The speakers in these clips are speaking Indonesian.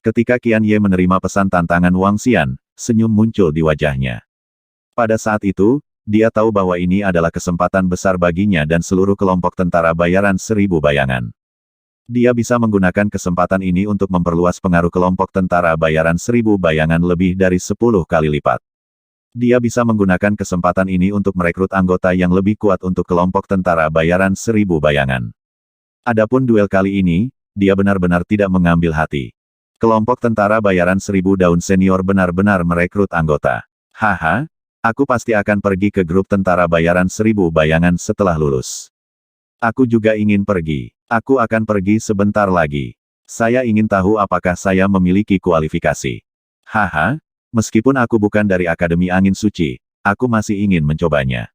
Ketika Qian Ye menerima pesan tantangan Wang Xian, senyum muncul di wajahnya. Pada saat itu, dia tahu bahwa ini adalah kesempatan besar baginya dan seluruh kelompok tentara bayaran 1000 bayangan. Dia bisa menggunakan kesempatan ini untuk memperluas pengaruh kelompok tentara bayaran 1000 bayangan lebih dari 10 kali lipat. Dia bisa menggunakan kesempatan ini untuk merekrut anggota yang lebih kuat untuk kelompok tentara bayaran 1000 bayangan. Adapun duel kali ini, dia benar-benar tidak mengambil hati. Kelompok tentara bayaran 1000 daun senior benar-benar merekrut anggota. Haha, aku pasti akan pergi ke grup tentara bayaran 1000 bayangan setelah lulus. Aku juga ingin pergi. Aku akan pergi sebentar lagi. Saya ingin tahu apakah saya memiliki kualifikasi. Haha, meskipun aku bukan dari Akademi Angin Suci, aku masih ingin mencobanya.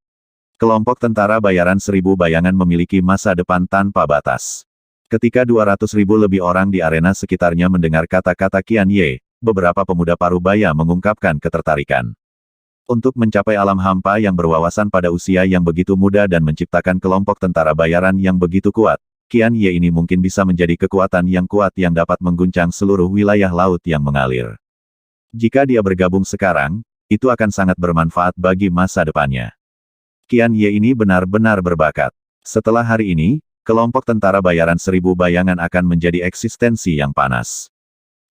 Kelompok tentara bayaran 1000 bayangan memiliki masa depan tanpa batas. Ketika 200.000 lebih orang di arena sekitarnya mendengar kata-kata Qian Ye, beberapa pemuda parubaya mengungkapkan ketertarikan. Untuk mencapai alam hampa yang berwawasan pada usia yang begitu muda dan menciptakan kelompok tentara bayaran yang begitu kuat, Qian Ye ini mungkin bisa menjadi kekuatan yang kuat yang dapat mengguncang seluruh wilayah laut yang mengalir. Jika dia bergabung sekarang, itu akan sangat bermanfaat bagi masa depannya. Qian Ye ini benar-benar berbakat. Setelah hari ini, kelompok tentara bayaran 1000 bayangan akan menjadi eksistensi yang panas.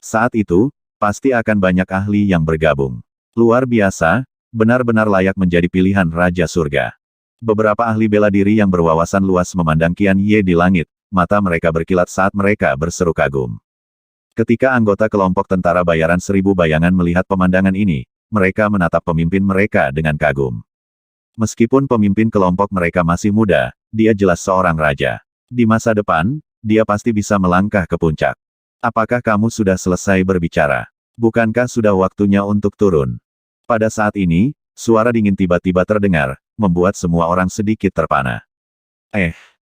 Saat itu, pasti akan banyak ahli yang bergabung. Luar biasa, benar-benar layak menjadi pilihan Raja Surga. Beberapa ahli bela diri yang berwawasan luas memandang Qian Ye di langit, mata mereka berkilat saat mereka berseru kagum. Ketika anggota kelompok tentara bayaran 1000 bayangan melihat pemandangan ini, mereka menatap pemimpin mereka dengan kagum. Meskipun pemimpin kelompok mereka masih muda, dia jelas seorang raja. Di masa depan, dia pasti bisa melangkah ke puncak. Apakah kamu sudah selesai berbicara? Bukankah sudah waktunya untuk turun? Pada saat ini, suara dingin tiba-tiba terdengar, membuat semua orang sedikit terpana.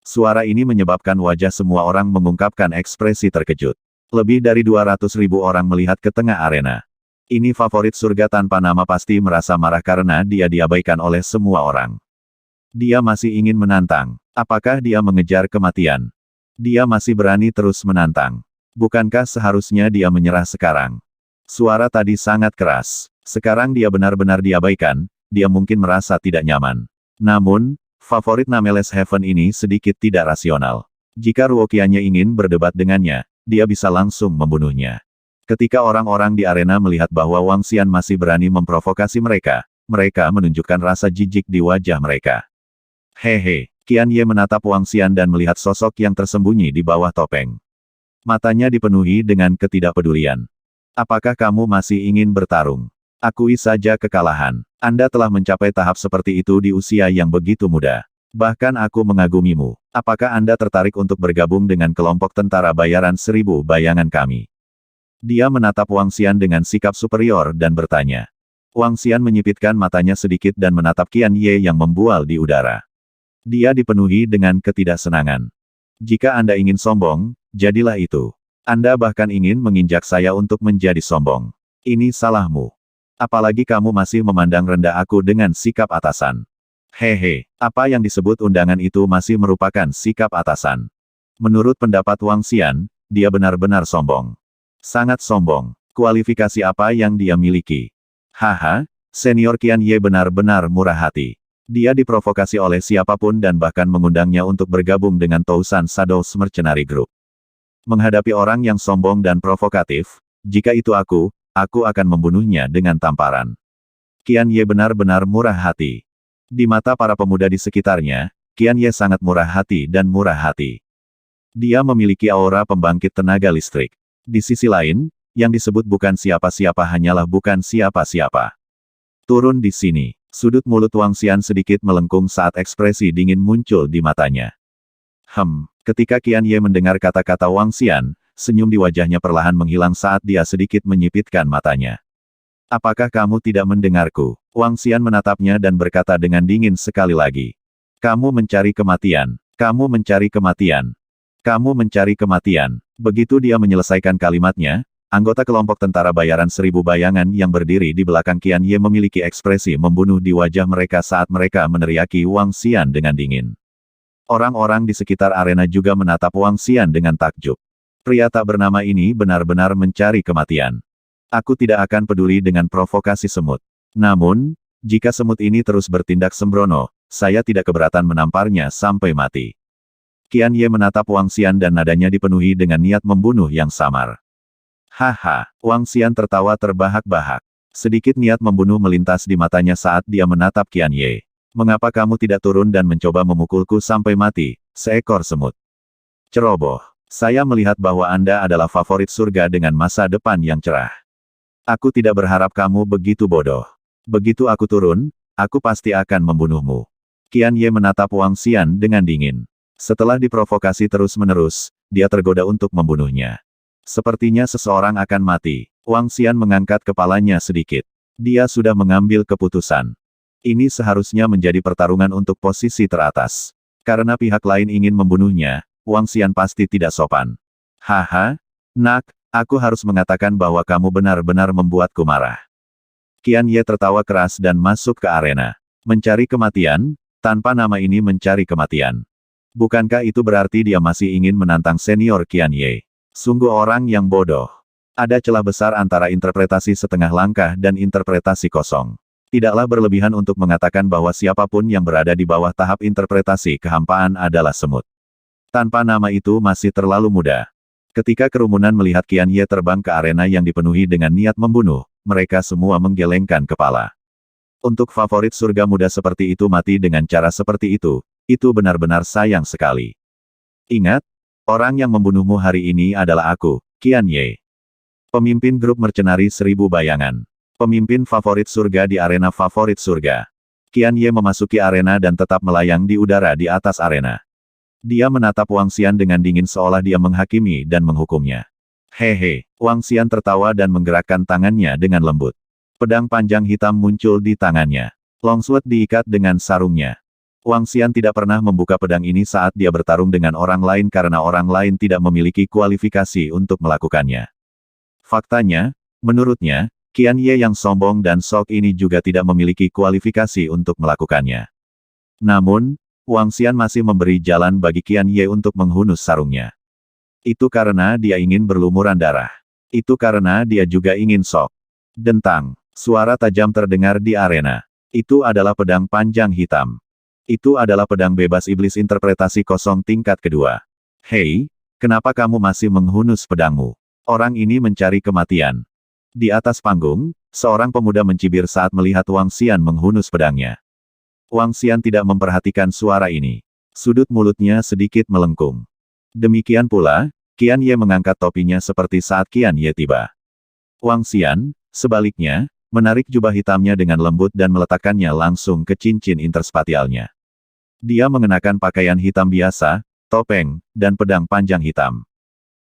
Suara ini menyebabkan wajah semua orang mengungkapkan ekspresi terkejut. Lebih dari 200.000 orang melihat ke tengah arena. Ini favorit surga tanpa nama pasti merasa marah karena dia diabaikan oleh semua orang. Dia masih ingin menantang. Apakah dia mengejar kematian? Dia masih berani terus menantang. Bukankah seharusnya dia menyerah sekarang? Suara tadi sangat keras. Sekarang dia benar-benar diabaikan, dia mungkin merasa tidak nyaman. Namun, favorit Nameless Heaven ini sedikit tidak rasional. Jika Ruoqiannya ingin berdebat dengannya, dia bisa langsung membunuhnya. Ketika orang-orang di arena melihat bahwa Wang Xian masih berani memprovokasi mereka, mereka menunjukkan rasa jijik di wajah mereka. Hehe, Qian Ye menatap Wang Xian dan melihat sosok yang tersembunyi di bawah topeng. Matanya dipenuhi dengan ketidakpedulian. Apakah kamu masih ingin bertarung? Akui saja kekalahan. Anda telah mencapai tahap seperti itu di usia yang begitu muda. Bahkan aku mengagumimu. Apakah Anda tertarik untuk bergabung dengan kelompok tentara bayaran 1000 bayangan kami? Dia menatap Wang Xian dengan sikap superior dan bertanya. Wang Xian menyipitkan matanya sedikit dan menatap Qian Ye yang membual di udara. Dia dipenuhi dengan ketidaksenangan. Jika Anda ingin sombong, jadilah itu. Anda bahkan ingin menginjak saya untuk menjadi sombong. Ini salahmu. Apalagi kamu masih memandang rendah aku dengan sikap atasan. Hehe, apa yang disebut undangan itu masih merupakan sikap atasan. Menurut pendapat Wang Xian, dia benar-benar sombong. Sangat sombong. Kualifikasi apa yang dia miliki? Haha, senior Qian Ye benar-benar murah hati. Dia diprovokasi oleh siapapun dan bahkan mengundangnya untuk bergabung dengan Tousan Shadows Mercenary Group. Menghadapi orang yang sombong dan provokatif, jika itu aku akan membunuhnya dengan tamparan. Qian Ye benar-benar murah hati. Di mata para pemuda di sekitarnya, Qian Ye sangat murah hati dan murah hati. Dia memiliki aura pembangkit tenaga listrik. Di sisi lain, yang disebut bukan siapa-siapa hanyalah bukan siapa-siapa. Turun di sini. Sudut mulut Wang Xian sedikit melengkung saat ekspresi dingin muncul di matanya. Ketika Qian Ye mendengar kata-kata Wang Xian, senyum di wajahnya perlahan menghilang saat dia sedikit menyipitkan matanya. Apakah kamu tidak mendengarku? Wang Xian menatapnya dan berkata dengan dingin sekali lagi. Kamu mencari kematian. Kamu mencari kematian. Kamu mencari kematian. Begitu dia menyelesaikan kalimatnya, anggota kelompok tentara bayaran 1000 bayangan yang berdiri di belakang Qian Ye memiliki ekspresi membunuh di wajah mereka saat mereka meneriaki Wang Xian dengan dingin. Orang-orang di sekitar arena juga menatap Wang Xian dengan takjub. Pria tak bernama ini benar-benar mencari kematian. Aku tidak akan peduli dengan provokasi semut. Namun, jika semut ini terus bertindak sembrono, saya tidak keberatan menamparnya sampai mati. Qian Ye menatap Wang Xian dan nadanya dipenuhi dengan niat membunuh yang samar. Haha, Wang Xian tertawa terbahak-bahak. Sedikit niat membunuh melintas di matanya saat dia menatap Qian Ye. Mengapa kamu tidak turun dan mencoba memukulku sampai mati, seekor semut? Ceroboh. Saya melihat bahwa Anda adalah favorit surga dengan masa depan yang cerah. Aku tidak berharap kamu begitu bodoh. Begitu aku turun, aku pasti akan membunuhmu. Qian Ye menatap Wang Xian dengan dingin. Setelah diprovokasi terus-menerus, dia tergoda untuk membunuhnya. Sepertinya seseorang akan mati. Wang Xian mengangkat kepalanya sedikit. Dia sudah mengambil keputusan. Ini seharusnya menjadi pertarungan untuk posisi teratas. Karena pihak lain ingin membunuhnya, Wang Xian pasti tidak sopan. Haha, nak, aku harus mengatakan bahwa kamu benar-benar membuatku marah. Qian Ye tertawa keras dan masuk ke arena. Mencari kematian, tanpa nama ini mencari kematian. Bukankah itu berarti dia masih ingin menantang senior Qian Ye? Sungguh orang yang bodoh. Ada celah besar antara interpretasi setengah langkah dan interpretasi kosong. Tidaklah berlebihan untuk mengatakan bahwa siapapun yang berada di bawah tahap interpretasi kehampaan adalah semut. Tanpa nama itu masih terlalu muda. Ketika kerumunan melihat Qian Ye terbang ke arena yang dipenuhi dengan niat membunuh, mereka semua menggelengkan kepala. Untuk favorit surga muda seperti itu mati dengan cara seperti itu benar-benar sayang sekali. Ingat, orang yang membunuhmu hari ini adalah aku, Qian Ye. Pemimpin grup mercenari 1000 bayangan. Pemimpin favorit surga di arena favorit surga. Qian Ye memasuki arena dan tetap melayang di udara di atas arena. Dia menatap Wang Xian dengan dingin seolah dia menghakimi dan menghukumnya. Hehe, Wang Xian tertawa dan menggerakkan tangannya dengan lembut. Pedang panjang hitam muncul di tangannya. Longsword diikat dengan sarungnya. Wang Xian tidak pernah membuka pedang ini saat dia bertarung dengan orang lain karena orang lain tidak memiliki kualifikasi untuk melakukannya. Faktanya, menurutnya, Qian Ye yang sombong dan sok ini juga tidak memiliki kualifikasi untuk melakukannya. Namun, Wang Xian masih memberi jalan bagi Qian Ye untuk menghunus sarungnya. Itu karena dia ingin berlumuran darah. Itu karena dia juga ingin sok. Dentang, suara tajam terdengar di arena. Itu adalah pedang panjang hitam. Itu adalah pedang bebas iblis interpretasi kosong tingkat kedua. Hei, kenapa kamu masih menghunus pedangmu? Orang ini mencari kematian. Di atas panggung, seorang pemuda mencibir saat melihat Wang Xian menghunus pedangnya. Wang Xian tidak memperhatikan suara ini. Sudut mulutnya sedikit melengkung. Demikian pula, Qian Ye mengangkat topinya seperti saat Qian Ye tiba. Wang Xian, sebaliknya, menarik jubah hitamnya dengan lembut dan meletakkannya langsung ke cincin interspatialnya. Dia mengenakan pakaian hitam biasa, topeng, dan pedang panjang hitam.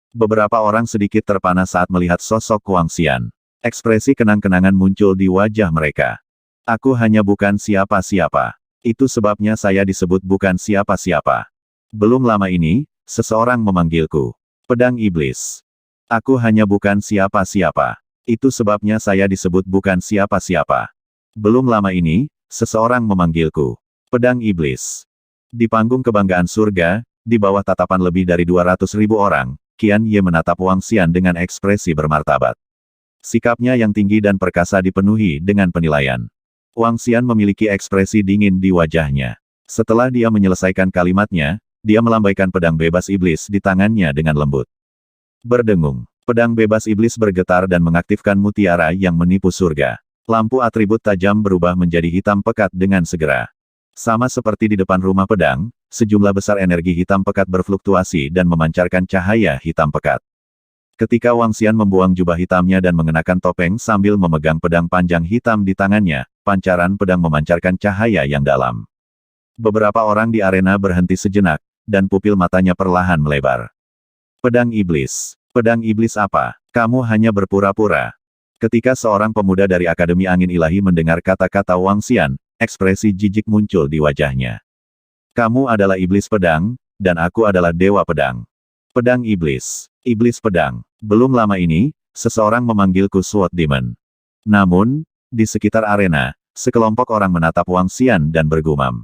Beberapa orang sedikit terpana saat melihat sosok Wang Xian. Ekspresi kenang-kenangan muncul di wajah mereka. Aku hanya bukan siapa-siapa. Itu sebabnya saya disebut bukan siapa-siapa. Belum lama ini, seseorang memanggilku pedang iblis. Aku hanya bukan siapa-siapa. Itu sebabnya saya disebut bukan siapa-siapa. Belum lama ini, seseorang memanggilku pedang iblis. Di panggung kebanggaan surga, di bawah tatapan lebih dari 200.000 orang, Qian Ye menatap Wang Xian dengan ekspresi bermartabat. Sikapnya yang tinggi dan perkasa dipenuhi dengan penilaian. Wang Xian memiliki ekspresi dingin di wajahnya. Setelah dia menyelesaikan kalimatnya, dia melambaikan pedang bebas iblis di tangannya dengan lembut. Berdengung, pedang bebas iblis bergetar dan mengaktifkan mutiara yang menipu surga. Lampu atribut tajam berubah menjadi hitam pekat dengan segera. Sama seperti di depan rumah pedang, sejumlah besar energi hitam pekat berfluktuasi dan memancarkan cahaya hitam pekat. Ketika Wang Xian membuang jubah hitamnya dan mengenakan topeng sambil memegang pedang panjang hitam di tangannya, pancaran pedang memancarkan cahaya yang dalam. Beberapa orang di arena berhenti sejenak, dan pupil matanya perlahan melebar. Pedang iblis. Pedang iblis apa? Kamu hanya berpura-pura. Ketika seorang pemuda dari Akademi Angin Ilahi mendengar kata-kata Wang Xian, ekspresi jijik muncul di wajahnya. Kamu adalah iblis pedang, dan aku adalah dewa pedang. Pedang iblis. Iblis pedang. Belum lama ini, seseorang memanggilku Sword Demon. Namun, di sekitar arena, sekelompok orang menatap Wang Xian dan bergumam.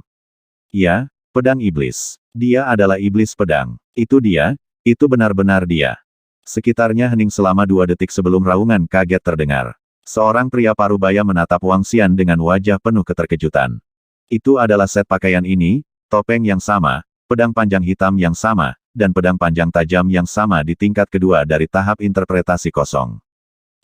Ya, pedang iblis. Dia adalah iblis pedang. Itu dia, itu benar-benar dia. Sekitarnya hening selama 2 detik sebelum raungan kaget terdengar. Seorang pria parubaya menatap Wang Xian dengan wajah penuh keterkejutan. Itu adalah set pakaian ini, topeng yang sama, pedang panjang hitam yang sama, dan pedang panjang tajam yang sama di tingkat kedua dari tahap interpretasi kosong.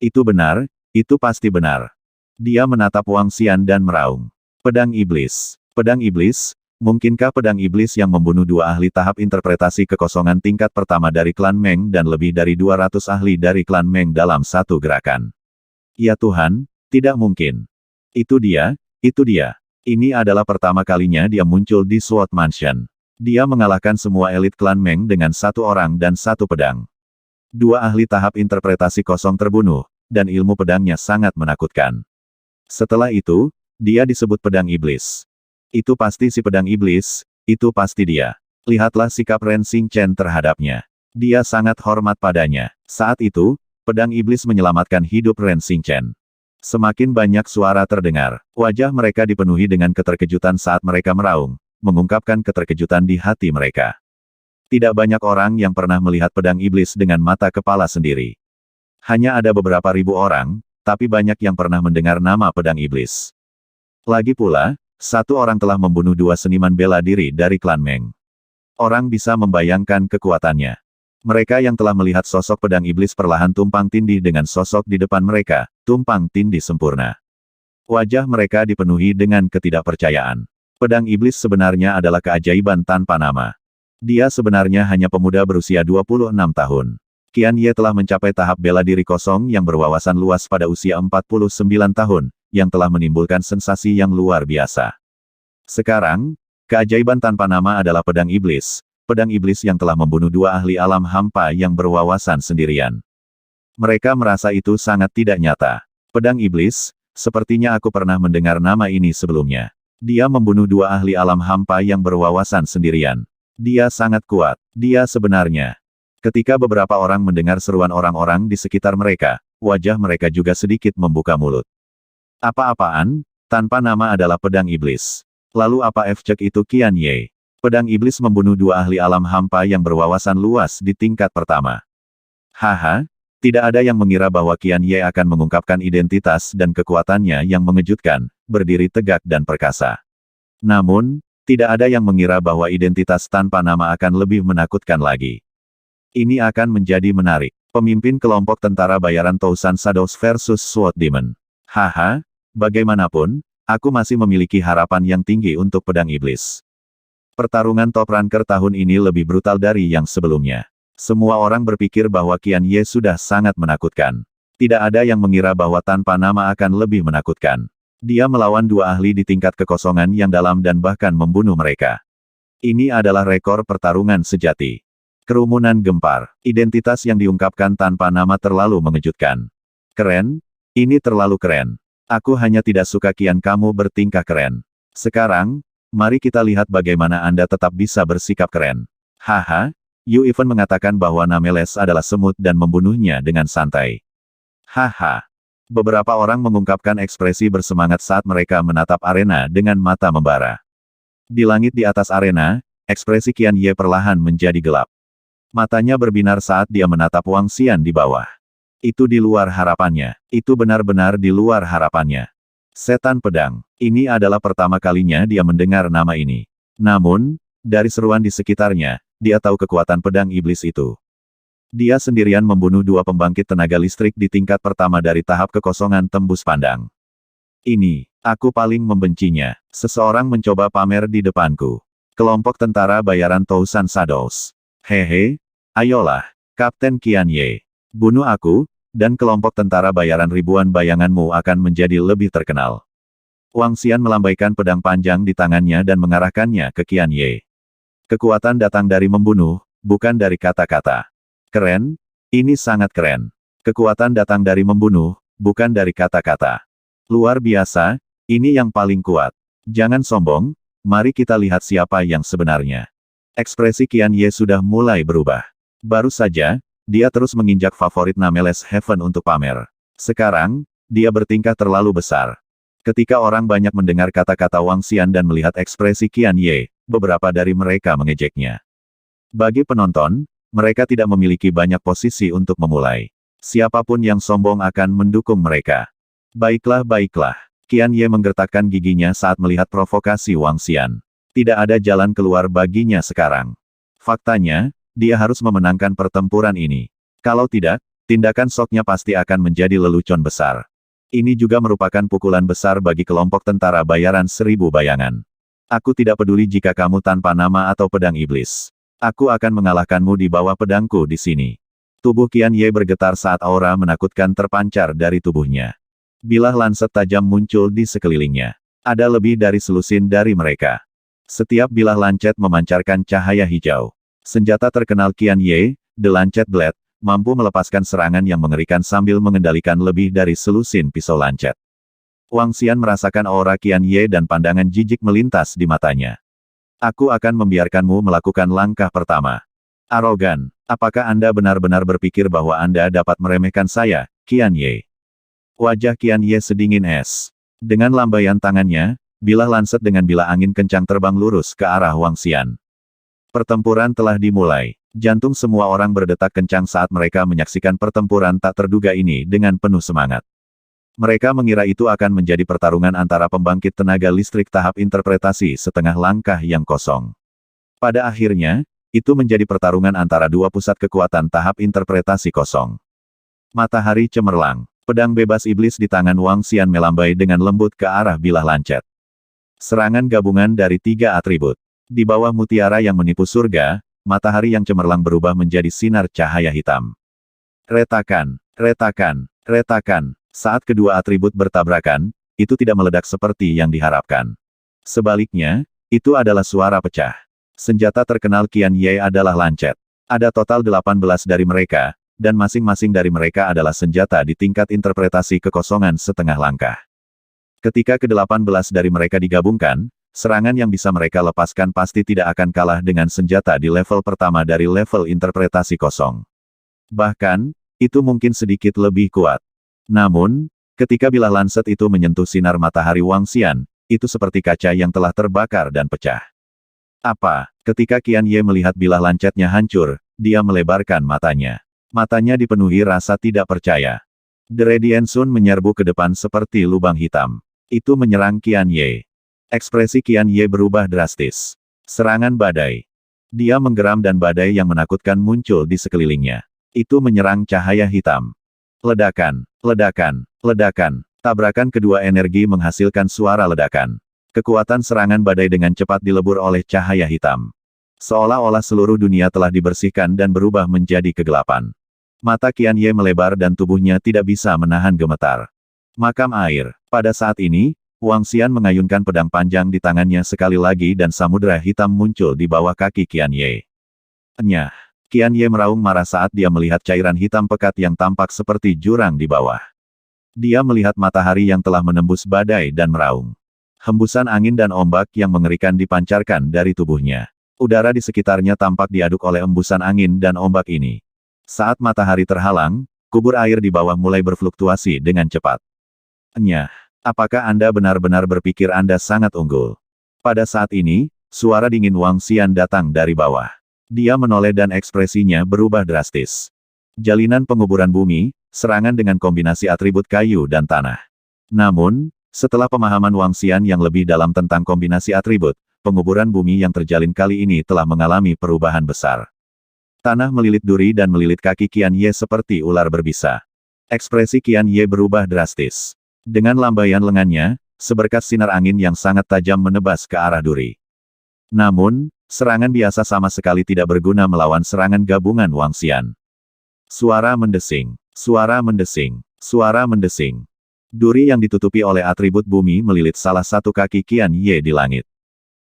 Itu benar, itu pasti benar. Dia menatap Wang Xian dan meraung. Pedang iblis. Pedang iblis? Mungkinkah pedang iblis yang membunuh 2 ahli tahap interpretasi kekosongan tingkat pertama dari klan Meng dan lebih dari 200 ahli dari klan Meng dalam satu gerakan? Ya Tuhan, tidak mungkin. Itu dia, itu dia. Ini adalah pertama kalinya dia muncul di Sword Mansion. Dia mengalahkan semua elit klan Meng dengan 1 orang dan 1 pedang. 2 ahli tahap interpretasi kosong terbunuh, dan ilmu pedangnya sangat menakutkan. Setelah itu, dia disebut pedang iblis. Itu pasti si pedang iblis, itu pasti dia. Lihatlah sikap Ren Xingchen terhadapnya. Dia sangat hormat padanya. Saat itu, pedang iblis menyelamatkan hidup Ren Xingchen. Semakin banyak suara terdengar. Wajah mereka dipenuhi dengan keterkejutan saat mereka meraung, mengungkapkan keterkejutan di hati mereka. Tidak banyak orang yang pernah melihat pedang iblis dengan mata kepala sendiri. Hanya ada beberapa ribu orang, tapi banyak yang pernah mendengar nama pedang iblis. Lagi pula, 1 orang telah membunuh 2 seniman bela diri dari klan Meng. Orang bisa membayangkan kekuatannya. Mereka yang telah melihat sosok pedang iblis perlahan tumpang tindih dengan sosok di depan mereka, tumpang tindih sempurna. Wajah mereka dipenuhi dengan ketidakpercayaan. Pedang iblis sebenarnya adalah keajaiban tanpa nama. Dia sebenarnya hanya pemuda berusia 26 tahun. Qian Ye telah mencapai tahap bela diri kosong yang berwawasan luas pada usia 49 tahun, yang telah menimbulkan sensasi yang luar biasa. Sekarang, keajaiban tanpa nama adalah pedang iblis yang telah membunuh 2 ahli alam hampa yang berwawasan sendirian. Mereka merasa itu sangat tidak nyata. Pedang iblis, sepertinya aku pernah mendengar nama ini sebelumnya. Dia membunuh 2 ahli alam hampa yang berwawasan sendirian. Dia sangat kuat. Dia sebenarnya. Ketika beberapa orang mendengar seruan orang-orang di sekitar mereka, wajah mereka juga sedikit membuka mulut. Apa-apaan? Tanpa nama adalah pedang iblis. Lalu apa efek itu Qian Ye? Pedang iblis membunuh 2 ahli alam hampa yang berwawasan luas di tingkat pertama. Haha, tidak ada yang mengira bahwa Qian Ye akan mengungkapkan identitas dan kekuatannya yang mengejutkan, berdiri tegak dan perkasa. Namun, tidak ada yang mengira bahwa identitas tanpa nama akan lebih menakutkan lagi. Ini akan menjadi menarik. Pemimpin kelompok tentara bayaran Tousan Shadows versus Sword Demon. Haha, bagaimanapun, aku masih memiliki harapan yang tinggi untuk pedang iblis. Pertarungan top ranker tahun ini lebih brutal dari yang sebelumnya. Semua orang berpikir bahwa Qian Ye sudah sangat menakutkan. Tidak ada yang mengira bahwa tanpa nama akan lebih menakutkan. Dia melawan 2 ahli di tingkat kekosongan yang dalam dan bahkan membunuh mereka. Ini adalah rekor pertarungan sejati. Kerumunan gempar. Identitas yang diungkapkan tanpa nama terlalu mengejutkan. Keren? Ini terlalu keren. Aku hanya tidak suka kian kamu bertingkah keren. Sekarang, mari kita lihat bagaimana Anda tetap bisa bersikap keren. Haha, Yu Even mengatakan bahwa Nameles adalah semut dan membunuhnya dengan santai. Haha. Beberapa orang mengungkapkan ekspresi bersemangat saat mereka menatap arena dengan mata membara. Di langit di atas arena, ekspresi Qian Ye perlahan menjadi gelap. Matanya berbinar saat dia menatap Wang Xian di bawah. Itu di luar harapannya. Itu benar-benar di luar harapannya. Setan pedang. Ini adalah pertama kalinya dia mendengar nama ini. Namun, dari seruan di sekitarnya, dia tahu kekuatan pedang iblis itu. Dia sendirian membunuh 2 pembangkit tenaga listrik di tingkat pertama dari tahap kekosongan tembus pandang. Ini, aku paling membencinya. Seseorang mencoba pamer di depanku. Kelompok tentara bayaran Tousan Shadows. Hehe, ayolah, Kapten Qian Ye. Bunuh aku, dan kelompok tentara bayaran ribuan bayanganmu akan menjadi lebih terkenal. Wang Xian melambaikan pedang panjang di tangannya dan mengarahkannya ke Qian Ye. Kekuatan datang dari membunuh, bukan dari kata-kata. Keren? Ini sangat keren. Kekuatan datang dari membunuh, bukan dari kata-kata. Luar biasa, ini yang paling kuat. Jangan sombong, mari kita lihat siapa yang sebenarnya. Ekspresi Qian Ye sudah mulai berubah. Baru saja, dia terus menginjak favorit Nameles Heaven untuk pamer. Sekarang, dia bertingkah terlalu besar. Ketika orang banyak mendengar kata-kata Wang Xian dan melihat ekspresi Qian Ye, beberapa dari mereka mengejeknya. Bagi penonton, mereka tidak memiliki banyak posisi untuk memulai. Siapapun yang sombong akan mendukung mereka. Baiklah, baiklah. Qian Ye menggertakkan giginya saat melihat provokasi Wang Xian. Tidak ada jalan keluar baginya sekarang. Faktanya, dia harus memenangkan pertempuran ini. Kalau tidak, tindakan Soknya pasti akan menjadi lelucon besar. Ini juga merupakan pukulan besar bagi kelompok tentara bayaran 1000 bayangan. Aku tidak peduli jika kamu tanpa nama atau pedang iblis. Aku akan mengalahkanmu di bawah pedangku di sini. Tubuh Qian Ye bergetar saat aura menakutkan terpancar dari tubuhnya. Bilah lanset tajam muncul di sekelilingnya. Ada lebih dari selusin dari mereka. Setiap bilah lancet memancarkan cahaya hijau. Senjata terkenal Qian Ye, The Lancet Blade, mampu melepaskan serangan yang mengerikan sambil mengendalikan lebih dari selusin pisau lancet. Wang Xian merasakan aura Qian Ye dan pandangan jijik melintas di matanya. Aku akan membiarkanmu melakukan langkah pertama. Arogan, apakah Anda benar-benar berpikir bahwa Anda dapat meremehkan saya, Qian Ye? Wajah Qian Ye sedingin es. Dengan lambaian tangannya, bilah lanset dengan bilah angin kencang terbang lurus ke arah Wang Xian. Pertempuran telah dimulai. Jantung semua orang berdetak kencang saat mereka menyaksikan pertempuran tak terduga ini dengan penuh semangat. Mereka mengira itu akan menjadi pertarungan antara pembangkit tenaga listrik tahap interpretasi setengah langkah yang kosong. Pada akhirnya, itu menjadi pertarungan antara dua pusat kekuatan tahap interpretasi kosong. Matahari cemerlang. Pedang bebas iblis di tangan Wang Xian melambai dengan lembut ke arah bilah lancet. Serangan gabungan dari 3 atribut. Di bawah mutiara yang menipu surga, matahari yang cemerlang berubah menjadi sinar cahaya hitam. Retakan, retakan, retakan. Saat kedua atribut bertabrakan, itu tidak meledak seperti yang diharapkan. Sebaliknya, itu adalah suara pecah. Senjata terkenal Qian Ye adalah lancet. Ada total 18 dari mereka, dan masing-masing dari mereka adalah senjata di tingkat interpretasi kekosongan setengah langkah. Ketika ke-18 dari mereka digabungkan, serangan yang bisa mereka lepaskan pasti tidak akan kalah dengan senjata di level pertama dari level interpretasi kosong. Bahkan, itu mungkin sedikit lebih kuat. Namun, ketika bilah lancet itu menyentuh sinar matahari Wang Xian, itu seperti kaca yang telah terbakar dan pecah. Apa? Ketika Qian Ye melihat bilah lancetnya hancur, dia melebarkan matanya. Matanya dipenuhi rasa tidak percaya. The Radiant Sun menyerbu ke depan seperti lubang hitam. Itu menyerang Qian Ye. Ekspresi Qian Ye berubah drastis. Serangan badai. Dia menggeram dan badai yang menakutkan muncul di sekelilingnya. Itu menyerang cahaya hitam. Ledakan, ledakan, ledakan. Tabrakan kedua energi menghasilkan suara ledakan. Kekuatan serangan badai dengan cepat dilebur oleh cahaya hitam. Seolah-olah seluruh dunia telah dibersihkan dan berubah menjadi kegelapan. Mata Qian Ye melebar dan tubuhnya tidak bisa menahan gemetar. Makam air. Pada saat ini, Wang Xian mengayunkan pedang panjang di tangannya sekali lagi dan samudera hitam muncul di bawah kaki Qian Ye. Enyah. Qian Ye meraung marah saat dia melihat cairan hitam pekat yang tampak seperti jurang di bawah. Dia melihat matahari yang telah menembus badai dan meraung. Hembusan angin dan ombak yang mengerikan dipancarkan dari tubuhnya. Udara di sekitarnya tampak diaduk oleh embusan angin dan ombak ini. Saat matahari terhalang, kubur air di bawah mulai berfluktuasi dengan cepat. Enyah. Apakah Anda benar-benar berpikir Anda sangat unggul? Pada saat ini, suara dingin Wang Xian datang dari bawah. Dia menoleh dan ekspresinya berubah drastis. Jalinan penguburan bumi, serangan dengan kombinasi atribut kayu dan tanah. Namun, setelah pemahaman Wang Xian yang lebih dalam tentang kombinasi atribut, penguburan bumi yang terjalin kali ini telah mengalami perubahan besar. Tanah melilit duri dan melilit kaki Qian Ye seperti ular berbisa. Ekspresi Qian Ye berubah drastis. Dengan lambaian lengannya, seberkas sinar angin yang sangat tajam menebas ke arah duri. Namun, serangan biasa sama sekali tidak berguna melawan serangan gabungan Wang Xian. Suara mendesing, suara mendesing, suara mendesing. Duri yang ditutupi oleh atribut bumi melilit salah satu kaki Qian Ye di langit.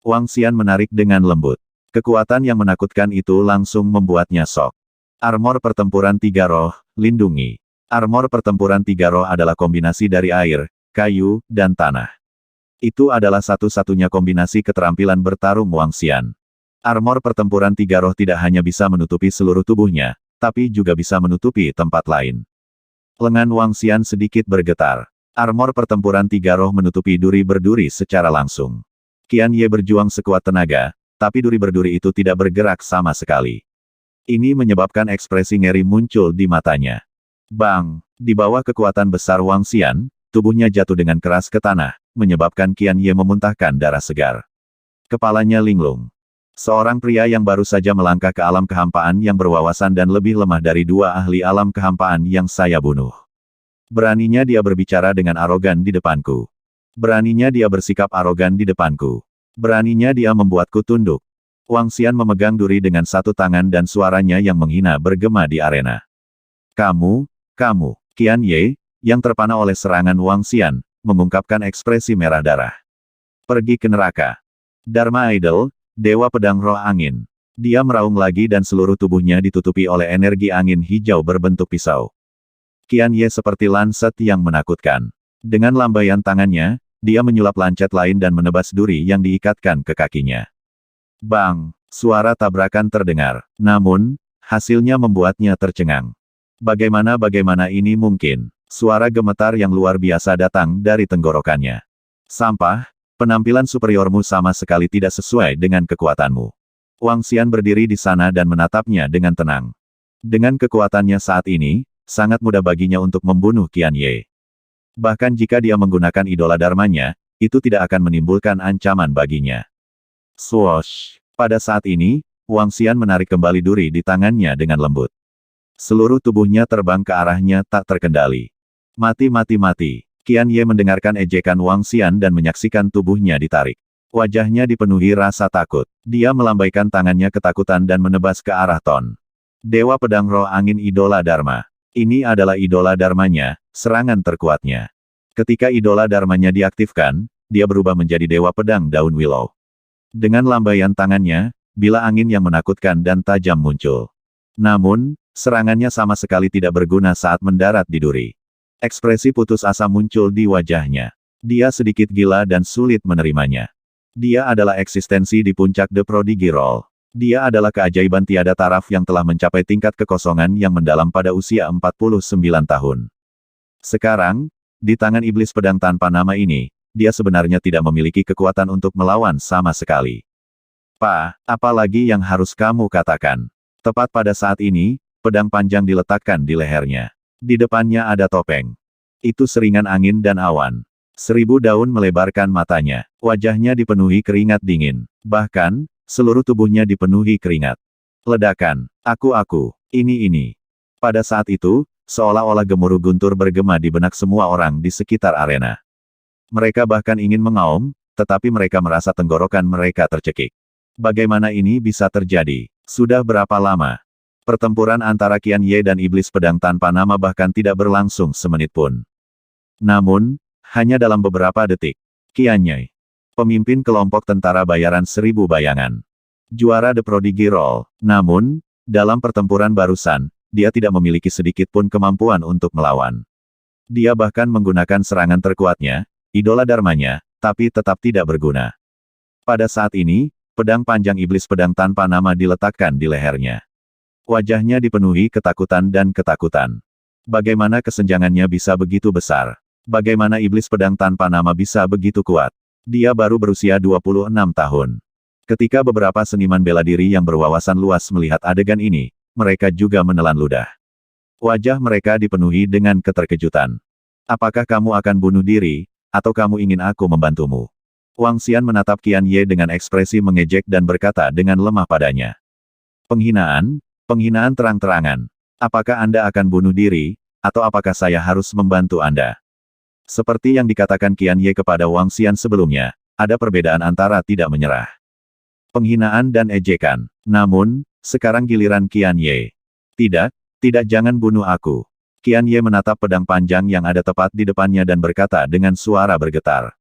Wang Xian menarik dengan lembut. Kekuatan yang menakutkan itu langsung membuatnya shock. Armor pertempuran tiga roh, lindungi. Armor pertempuran tiga roh adalah kombinasi dari air, kayu, dan tanah. Itu adalah satu-satunya kombinasi keterampilan bertarung Wang Xian. Armor pertempuran tiga roh tidak hanya bisa menutupi seluruh tubuhnya, tapi juga bisa menutupi tempat lain. Lengan Wang Xian sedikit bergetar. Armor pertempuran tiga roh menutupi duri berduri secara langsung. Qian Ye berjuang sekuat tenaga, tapi duri berduri itu tidak bergerak sama sekali. Ini menyebabkan ekspresi ngeri muncul di matanya. Bang! Di bawah kekuatan besar Wang Xian, tubuhnya jatuh dengan keras ke tanah, menyebabkan Qian Ye memuntahkan darah segar. Kepalanya linglung. Seorang pria yang baru saja melangkah ke alam kehampaan yang berwawasan dan lebih lemah dari dua ahli alam kehampaan yang saya bunuh. Beraninya dia berbicara dengan arogan di depanku. Beraninya dia bersikap arogan di depanku. Beraninya dia membuatku tunduk. Wang Xian memegang duri dengan satu tangan dan suaranya yang menghina bergema di arena. Kamu, Qian Ye, yang terpana oleh serangan Wang Xian, mengungkapkan ekspresi merah darah. Pergi ke neraka. Dharma Idol, Dewa Pedang Roh Angin. Dia meraung lagi dan seluruh tubuhnya ditutupi oleh energi angin hijau berbentuk pisau. Qian Ye seperti Lancet yang menakutkan. Dengan lambaian tangannya, dia menyulap lancet lain dan menebas duri yang diikatkan ke kakinya. Bang! Suara tabrakan terdengar. Namun, hasilnya membuatnya tercengang. Bagaimana ini mungkin? Suara gemetar yang luar biasa datang dari tenggorokannya. Sampah, penampilan superiormu sama sekali tidak sesuai dengan kekuatanmu. Wang Xian berdiri di sana dan menatapnya dengan tenang. Dengan kekuatannya saat ini, sangat mudah baginya untuk membunuh Qian Ye. Bahkan jika dia menggunakan idola dharmanya, itu tidak akan menimbulkan ancaman baginya. Swoosh! Pada saat ini, Wang Xian menarik kembali duri di tangannya dengan lembut. Seluruh tubuhnya terbang ke arahnya tak terkendali. Mati. Qian Ye mendengarkan ejekan Wang Xian dan menyaksikan tubuhnya ditarik. Wajahnya dipenuhi rasa takut. Dia melambaikan tangannya ketakutan dan menebas ke arah Ton. Dewa Pedang Roh Angin Idola Dharma. Ini adalah idola dharmanya, serangan terkuatnya. Ketika idola dharmanya diaktifkan, dia berubah menjadi Dewa Pedang Daun Willow. Dengan lambaian tangannya, bila angin yang menakutkan dan tajam muncul. Namun, serangannya sama sekali tidak berguna saat mendarat di duri. Ekspresi putus asa muncul di wajahnya. Dia sedikit gila dan sulit menerimanya. Dia adalah eksistensi di puncak The Prodigy Roll. Dia adalah keajaiban tiada taraf yang telah mencapai tingkat kekosongan yang mendalam pada usia 49 tahun. Sekarang, di tangan iblis pedang tanpa nama ini, dia sebenarnya tidak memiliki kekuatan untuk melawan sama sekali. Apa lagi yang harus kamu katakan? Tepat pada saat ini, pedang panjang diletakkan di lehernya. Di depannya ada topeng. Itu seringan angin dan awan. 1000 daun melebarkan matanya. Wajahnya dipenuhi keringat dingin. Bahkan, seluruh tubuhnya dipenuhi keringat. Ledakan. Aku. Ini. Pada saat itu, seolah-olah gemuruh guntur bergema di benak semua orang di sekitar arena. Mereka bahkan ingin mengaum, tetapi mereka merasa tenggorokan mereka tercekik. Bagaimana ini bisa terjadi? Sudah berapa lama? Pertempuran antara Qian Ye dan iblis pedang tanpa nama bahkan tidak berlangsung semenit pun. Namun, hanya dalam beberapa detik, Qian Ye, pemimpin kelompok tentara bayaran 1000 bayangan, juara The Prodigy Roll. Namun, dalam pertempuran barusan, dia tidak memiliki sedikit pun kemampuan untuk melawan. Dia bahkan menggunakan serangan terkuatnya, idola dharmanya, tapi tetap tidak berguna. Pada saat ini, pedang panjang iblis pedang tanpa nama diletakkan di lehernya. Wajahnya dipenuhi ketakutan dan ketakutan. Bagaimana kesenjangannya bisa begitu besar? Bagaimana iblis pedang tanpa nama bisa begitu kuat? Dia baru berusia 26 tahun. Ketika beberapa seniman bela diri yang berwawasan luas melihat adegan ini, mereka juga menelan ludah. Wajah mereka dipenuhi dengan keterkejutan. Apakah kamu akan bunuh diri, atau kamu ingin aku membantumu? Wang Xian menatap Qian Ye dengan ekspresi mengejek dan berkata dengan lemah padanya. Penghinaan terang-terangan. Apakah Anda akan bunuh diri, atau apakah saya harus membantu Anda? Seperti yang dikatakan Qian Ye kepada Wang Xian sebelumnya, ada perbedaan antara tidak menyerah. Penghinaan dan ejekan. Namun, sekarang giliran Qian Ye. Tidak jangan bunuh aku. Qian Ye menatap pedang panjang yang ada tepat di depannya dan berkata dengan suara bergetar.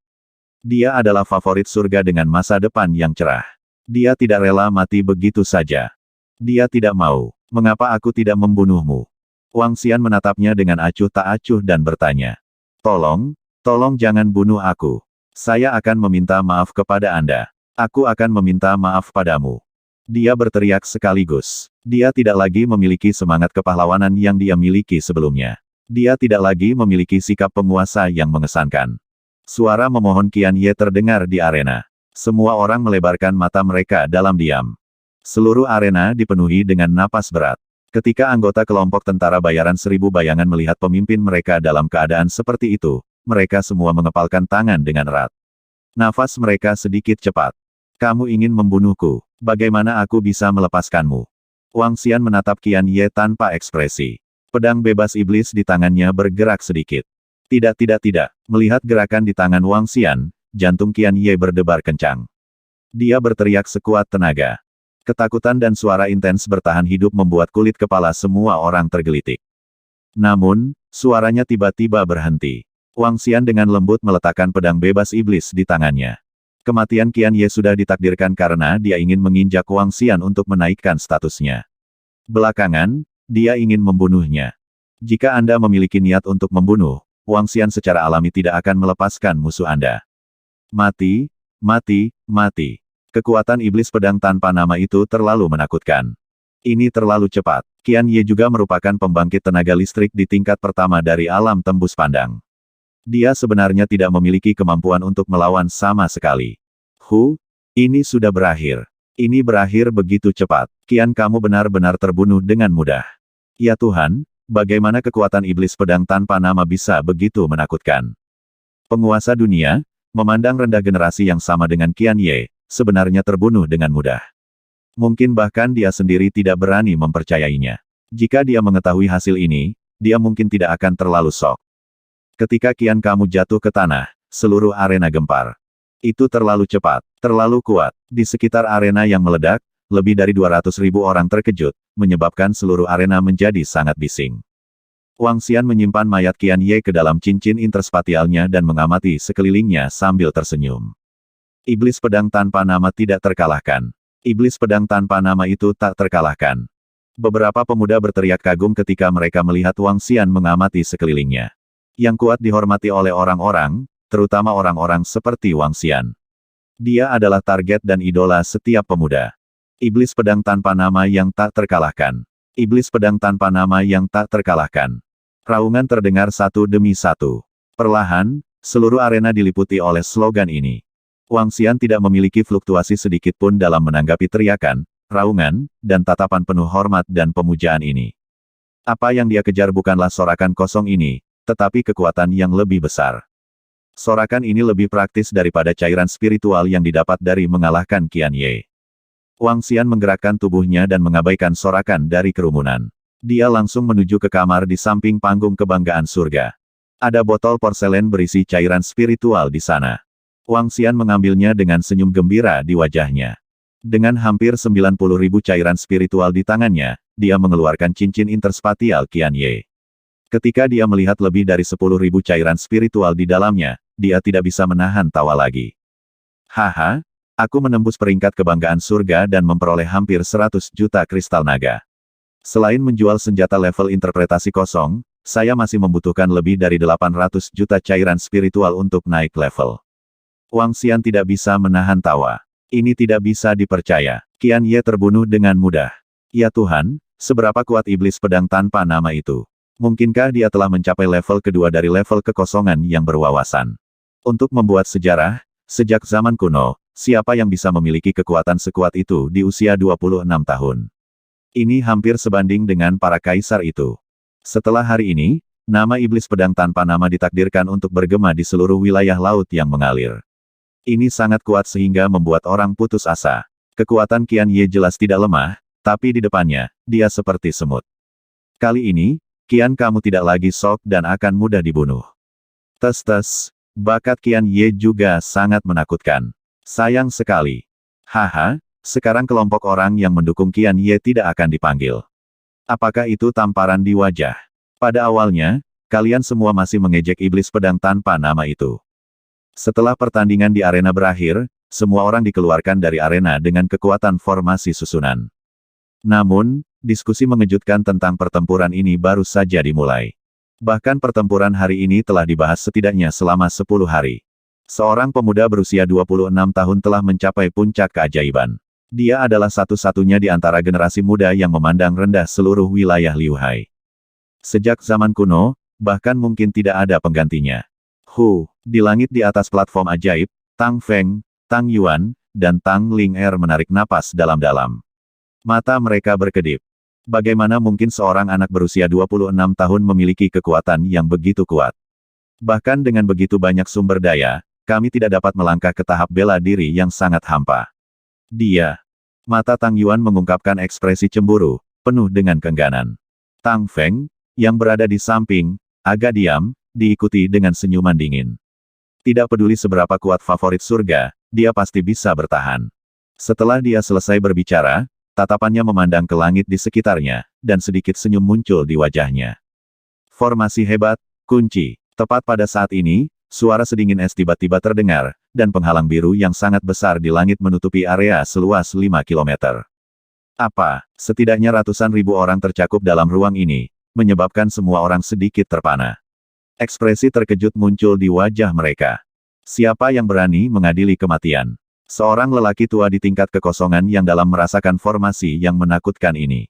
Dia adalah favorit surga dengan masa depan yang cerah. Dia tidak rela mati begitu saja. Dia tidak mau. Mengapa aku tidak membunuhmu? Wang Xian menatapnya dengan acuh tak acuh dan bertanya. Tolong jangan bunuh aku. Saya akan meminta maaf kepada Anda. Aku akan meminta maaf padamu. Dia berteriak sekaligus. Dia tidak lagi memiliki semangat kepahlawanan yang dia miliki sebelumnya. Dia tidak lagi memiliki sikap penguasa yang mengesankan. Suara memohon Qian Ye terdengar di arena. Semua orang melebarkan mata mereka dalam diam. Seluruh arena dipenuhi dengan napas berat. Ketika anggota kelompok tentara bayaran 1000 bayangan melihat pemimpin mereka dalam keadaan seperti itu, mereka semua mengepalkan tangan dengan erat. Nafas mereka sedikit cepat. Kamu ingin membunuhku. Bagaimana aku bisa melepaskanmu? Wang Xian menatap Qian Ye tanpa ekspresi. Pedang bebas iblis di tangannya bergerak sedikit. Tidak. Melihat gerakan di tangan Wang Xian, jantung Qian Ye berdebar kencang. Dia berteriak sekuat tenaga. Ketakutan dan suara intens bertahan hidup membuat kulit kepala semua orang tergelitik. Namun, suaranya tiba-tiba berhenti. Wang Xian dengan lembut meletakkan pedang bebas iblis di tangannya. Kematian Qian Ye sudah ditakdirkan karena dia ingin menginjak Wang Xian untuk menaikkan statusnya. Belakangan, dia ingin membunuhnya. Jika Anda memiliki niat untuk membunuh, Wang Xian secara alami tidak akan melepaskan musuh Anda. Mati. Kekuatan iblis pedang tanpa nama itu terlalu menakutkan. Ini terlalu cepat. Qian Ye juga merupakan pembangkit tenaga listrik di tingkat pertama dari alam tembus pandang. Dia sebenarnya tidak memiliki kemampuan untuk melawan sama sekali. Ini sudah berakhir. Ini berakhir begitu cepat. Qian, kamu benar-benar terbunuh dengan mudah. Ya Tuhan, bagaimana kekuatan iblis pedang tanpa nama bisa begitu menakutkan? Penguasa dunia, memandang rendah generasi yang sama dengan Qian Ye, sebenarnya terbunuh dengan mudah. Mungkin bahkan dia sendiri tidak berani mempercayainya. Jika dia mengetahui hasil ini, dia mungkin tidak akan terlalu shock. Ketika Qian kamu jatuh ke tanah, seluruh arena gempar. Itu terlalu cepat, terlalu kuat. Di sekitar arena yang meledak, lebih dari 200.000 orang terkejut, menyebabkan seluruh arena menjadi sangat bising. Wang Xian menyimpan mayat Qian Ye ke dalam cincin interspatialnya dan mengamati sekelilingnya sambil tersenyum. Iblis pedang tanpa nama tidak terkalahkan. Iblis pedang tanpa nama itu tak terkalahkan. Beberapa pemuda berteriak kagum ketika mereka melihat Wang Xian mengamati sekelilingnya. Yang kuat dihormati oleh orang-orang, terutama orang-orang seperti Wang Xian. Dia adalah target dan idola setiap pemuda. Iblis pedang tanpa nama yang tak terkalahkan. Iblis pedang tanpa nama yang tak terkalahkan. Raungan terdengar satu demi satu. Perlahan, seluruh arena diliputi oleh slogan ini. Wang Xian tidak memiliki fluktuasi sedikit pun dalam menanggapi teriakan, raungan, dan tatapan penuh hormat dan pemujaan ini. Apa yang dia kejar bukanlah sorakan kosong ini, tetapi kekuatan yang lebih besar. Sorakan ini lebih praktis daripada cairan spiritual yang didapat dari mengalahkan Qian Ye. Wang Xian menggerakkan tubuhnya dan mengabaikan sorakan dari kerumunan. Dia langsung menuju ke kamar di samping panggung kebanggaan surga. Ada botol porselen berisi cairan spiritual di sana. Wang Xian mengambilnya dengan senyum gembira di wajahnya. Dengan hampir 90.000 cairan spiritual di tangannya, dia mengeluarkan cincin interspatial Qian Ye. Ketika dia melihat lebih dari 10.000 cairan spiritual di dalamnya, dia tidak bisa menahan tawa lagi. Haha, aku menembus peringkat kebanggaan surga dan memperoleh hampir 100 juta kristal naga. Selain menjual senjata level interpretasi kosong, saya masih membutuhkan lebih dari 800 juta cairan spiritual untuk naik level. Wang Xian tidak bisa menahan tawa. Ini tidak bisa dipercaya. Qian Ye terbunuh dengan mudah. Ya Tuhan, seberapa kuat iblis pedang tanpa nama itu? Mungkinkah dia telah mencapai level kedua dari level kekosongan yang berwawasan? Untuk membuat sejarah, sejak zaman kuno, siapa yang bisa memiliki kekuatan sekuat itu di usia 26 tahun? Ini hampir sebanding dengan para kaisar itu. Setelah hari ini, nama iblis pedang tanpa nama ditakdirkan untuk bergema di seluruh wilayah laut yang mengalir. Ini sangat kuat sehingga membuat orang putus asa. Kekuatan Qian Ye jelas tidak lemah, tapi di depannya, dia seperti semut. Kali ini, Qian kamu tidak lagi shock dan akan mudah dibunuh. Tes, bakat Qian Ye juga sangat menakutkan. Sayang sekali. Haha, sekarang kelompok orang yang mendukung Qian Ye tidak akan dipanggil. Apakah itu tamparan di wajah? Pada awalnya, kalian semua masih mengejek iblis pedang tanpa nama itu. Setelah pertandingan di arena berakhir, semua orang dikeluarkan dari arena dengan kekuatan formasi susunan. Namun, diskusi mengejutkan tentang pertempuran ini baru saja dimulai. Bahkan pertempuran hari ini telah dibahas setidaknya selama 10 hari. Seorang pemuda berusia 26 tahun telah mencapai puncak keajaiban. Dia adalah satu-satunya di antara generasi muda yang memandang rendah seluruh wilayah Liu Hai. Sejak zaman kuno, bahkan mungkin tidak ada penggantinya. Di langit di atas platform ajaib, Tang Feng, Tang Yuan, dan Tang Ling Er menarik napas dalam-dalam. Mata mereka berkedip. Bagaimana mungkin seorang anak berusia 26 tahun memiliki kekuatan yang begitu kuat? Bahkan dengan begitu banyak sumber daya, kami tidak dapat melangkah ke tahap bela diri yang sangat hampa. Dia. Mata Tang Yuan mengungkapkan ekspresi cemburu, penuh dengan keengganan. Tang Feng, yang berada di samping, agak diam, diikuti dengan senyuman dingin. Tidak peduli seberapa kuat favorit surga, dia pasti bisa bertahan. Setelah dia selesai berbicara, tatapannya memandang ke langit di sekitarnya, dan sedikit senyum muncul di wajahnya. Formasi hebat, kunci. Tepat pada saat ini, suara sedingin es tiba-tiba terdengar, dan penghalang biru yang sangat besar di langit menutupi area seluas 5 kilometer. Apa, setidaknya ratusan ribu orang tercakup dalam ruang ini, menyebabkan semua orang sedikit terpana. Ekspresi terkejut muncul di wajah mereka. Siapa yang berani mengadili kematian? Seorang lelaki tua di tingkat kekosongan yang dalam merasakan formasi yang menakutkan ini.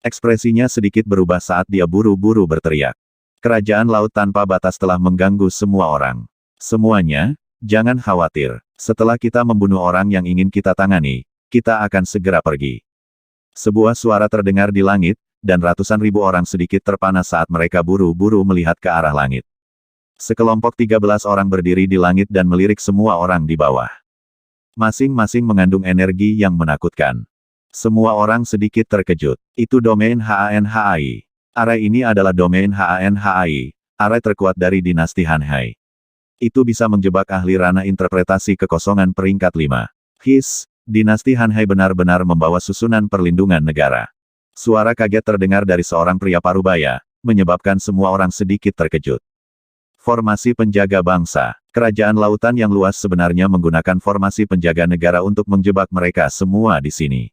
Ekspresinya sedikit berubah saat dia buru-buru berteriak. Kerajaan Laut Tanpa Batas telah mengganggu semua orang. Semuanya, jangan khawatir. Setelah kita membunuh orang yang ingin kita tangani, kita akan segera pergi. Sebuah suara terdengar di langit, dan ratusan ribu orang sedikit terpana saat mereka buru-buru melihat ke arah langit. Sekelompok 13 orang berdiri di langit dan melirik semua orang di bawah. Masing-masing mengandung energi yang menakutkan. Semua orang sedikit terkejut. Itu domain HANHAI. Area ini adalah domain HANHAI, area terkuat dari dinasti Hanhai. Itu bisa menjebak ahli ranah interpretasi kekosongan peringkat 5. Dinasti Hanhai benar-benar membawa susunan perlindungan negara. Suara kaget terdengar dari seorang pria parubaya, menyebabkan semua orang sedikit terkejut. Formasi penjaga bangsa. Kerajaan lautan yang luas sebenarnya menggunakan formasi penjaga negara untuk menjebak mereka semua di sini.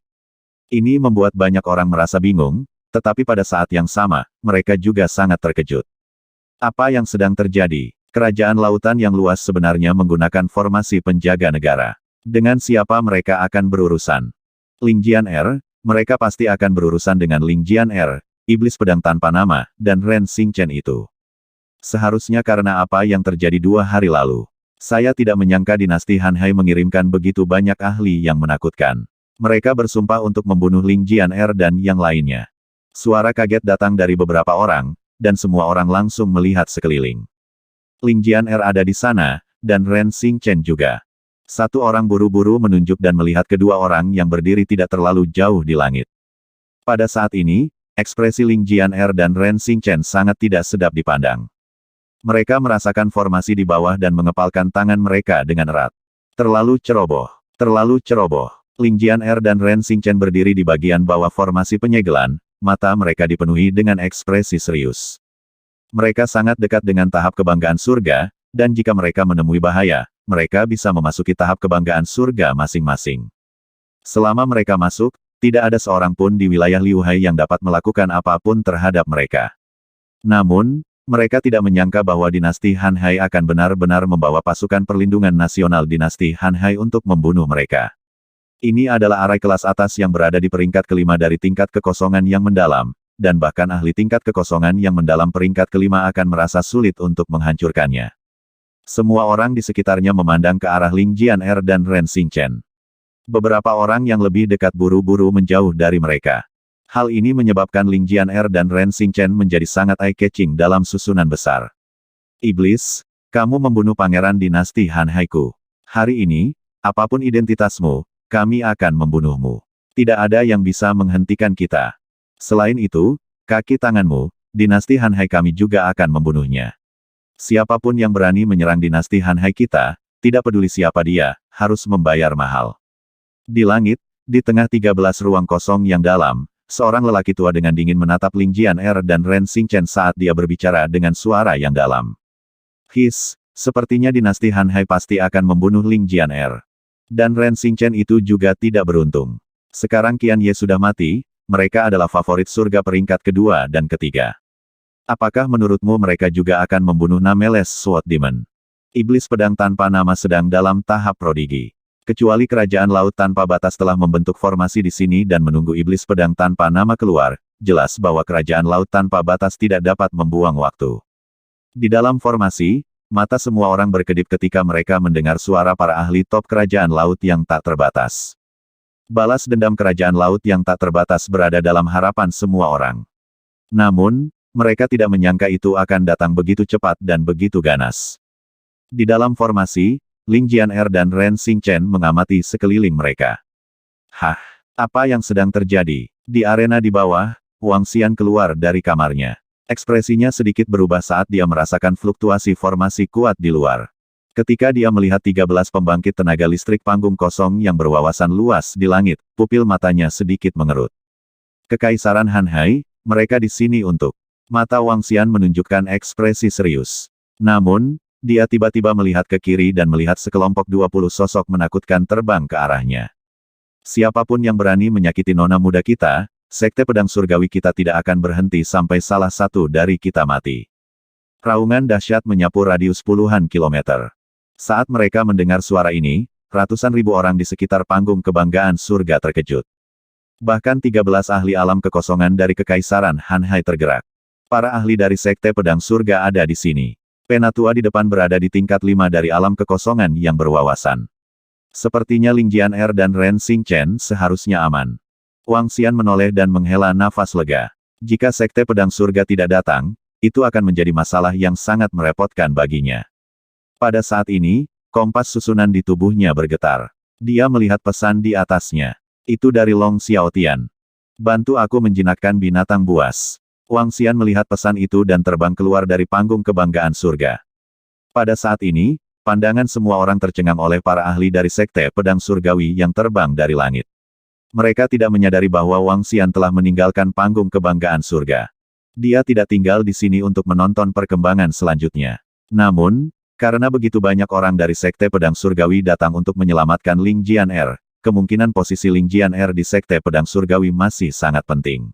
Ini membuat banyak orang merasa bingung, tetapi pada saat yang sama, mereka juga sangat terkejut. Apa yang sedang terjadi? Kerajaan lautan yang luas sebenarnya menggunakan formasi penjaga negara. Dengan siapa mereka akan berurusan? Ling Jian-er, mereka pasti akan berurusan dengan Ling Jian-er, iblis pedang tanpa nama, dan Ren Xingchen itu. Seharusnya karena apa yang terjadi 2 hari lalu. Saya tidak menyangka dinasti Hanhai mengirimkan begitu banyak ahli yang menakutkan. Mereka bersumpah untuk membunuh Ling Jian-er dan yang lainnya. Suara kaget datang dari beberapa orang, dan semua orang langsung melihat sekeliling. Ling Jian-er ada di sana, dan Ren Xingchen juga. Satu orang buru-buru menunjuk dan melihat kedua orang yang berdiri tidak terlalu jauh di langit. Pada saat ini, ekspresi Ling Jian-er dan Ren Xingchen sangat tidak sedap dipandang. Mereka merasakan formasi di bawah dan mengepalkan tangan mereka dengan erat. Terlalu ceroboh. Terlalu ceroboh. Ling Jian-er dan Ren Xingchen berdiri di bagian bawah formasi penyegelan, mata mereka dipenuhi dengan ekspresi serius. Mereka sangat dekat dengan tahap kebanggaan surga, dan jika mereka menemui bahaya, mereka bisa memasuki tahap kebanggaan surga masing-masing. Selama mereka masuk, tidak ada seorang pun di wilayah Liu Hai yang dapat melakukan apapun terhadap mereka. Namun, mereka tidak menyangka bahwa dinasti Hanhai akan benar-benar membawa pasukan perlindungan nasional dinasti Hanhai untuk membunuh mereka. Ini adalah area kelas atas yang berada di peringkat kelima dari tingkat kekosongan yang mendalam, dan bahkan ahli tingkat kekosongan yang mendalam peringkat kelima akan merasa sulit untuk menghancurkannya. Semua orang di sekitarnya memandang ke arah Ling Jian-er dan Ren Xingchen. Beberapa orang yang lebih dekat buru-buru menjauh dari mereka. Hal ini menyebabkan Ling Jian-er dan Ren Xingchen menjadi sangat eye-catching dalam susunan besar. Iblis, kamu membunuh pangeran dinasti Hanhai-ku. Hari ini, apapun identitasmu, kami akan membunuhmu. Tidak ada yang bisa menghentikan kita. Selain itu, kaki tanganmu, dinasti Hanhai kami juga akan membunuhnya. Siapapun yang berani menyerang dinasti Hanhai kita, tidak peduli siapa dia, harus membayar mahal. Di langit, di tengah 13 ruang kosong yang dalam, seorang lelaki tua dengan dingin menatap Ling Jian-er dan Ren Xingchen saat dia berbicara dengan suara yang dalam. Sepertinya dinasti Hanhai pasti akan membunuh Ling Jian-er. Dan Ren Xingchen itu juga tidak beruntung. Sekarang Qian Ye sudah mati, mereka adalah favorit surga peringkat kedua dan ketiga. Apakah menurutmu mereka juga akan membunuh Nameles Sword Demon? Iblis pedang tanpa nama sedang dalam tahap prodigi. Kecuali kerajaan laut tanpa batas telah membentuk formasi di sini dan menunggu iblis pedang tanpa nama keluar, jelas bahwa kerajaan laut tanpa batas tidak dapat membuang waktu. Di dalam formasi, mata semua orang berkedip ketika mereka mendengar suara para ahli top kerajaan laut yang tak terbatas. Balas dendam kerajaan laut yang tak terbatas berada dalam harapan semua orang. Namun, mereka tidak menyangka itu akan datang begitu cepat dan begitu ganas. Di dalam formasi, Ling Jianer dan Ren Xingchen mengamati sekeliling mereka. Hah, apa yang sedang terjadi? Di arena di bawah, Wang Xian keluar dari kamarnya. Ekspresinya sedikit berubah saat dia merasakan fluktuasi formasi kuat di luar. Ketika dia melihat 13 pembangkit tenaga listrik panggung kosong yang berwawasan luas di langit, pupil matanya sedikit mengerut. Kekaisaran Hanhai, mereka di sini untuk... Mata Wang Xian menunjukkan ekspresi serius. Namun, dia tiba-tiba melihat ke kiri dan melihat sekelompok 20 sosok menakutkan terbang ke arahnya. Siapapun yang berani menyakiti nona muda kita, Sekte Pedang Surgawi kita tidak akan berhenti sampai salah satu dari kita mati. Raungan dahsyat menyapu radius puluhan kilometer. Saat mereka mendengar suara ini, ratusan ribu orang di sekitar panggung kebanggaan surga terkejut. Bahkan 13 ahli alam kekosongan dari Kekaisaran Hanhai tergerak. Para ahli dari Sekte Pedang Surga ada di sini. Penatua di depan berada di tingkat 5 dari alam kekosongan yang berwawasan. Sepertinya Ling Jianer dan Ren Xingchen seharusnya aman. Wang Xian menoleh dan menghela nafas lega. Jika Sekte Pedang Surga tidak datang, itu akan menjadi masalah yang sangat merepotkan baginya. Pada saat ini, kompas susunan di tubuhnya bergetar. Dia melihat pesan di atasnya. Itu dari Long Xiaotian. Bantu aku menjinakkan binatang buas. Wang Xian melihat pesan itu dan terbang keluar dari panggung kebanggaan surga. Pada saat ini, pandangan semua orang tercengang oleh para ahli dari Sekte Pedang Surgawi yang terbang dari langit. Mereka tidak menyadari bahwa Wang Xian telah meninggalkan panggung kebanggaan surga. Dia tidak tinggal di sini untuk menonton perkembangan selanjutnya. Namun, karena begitu banyak orang dari Sekte Pedang Surgawi datang untuk menyelamatkan Ling Jianer, kemungkinan posisi Ling Jianer di Sekte Pedang Surgawi masih sangat penting.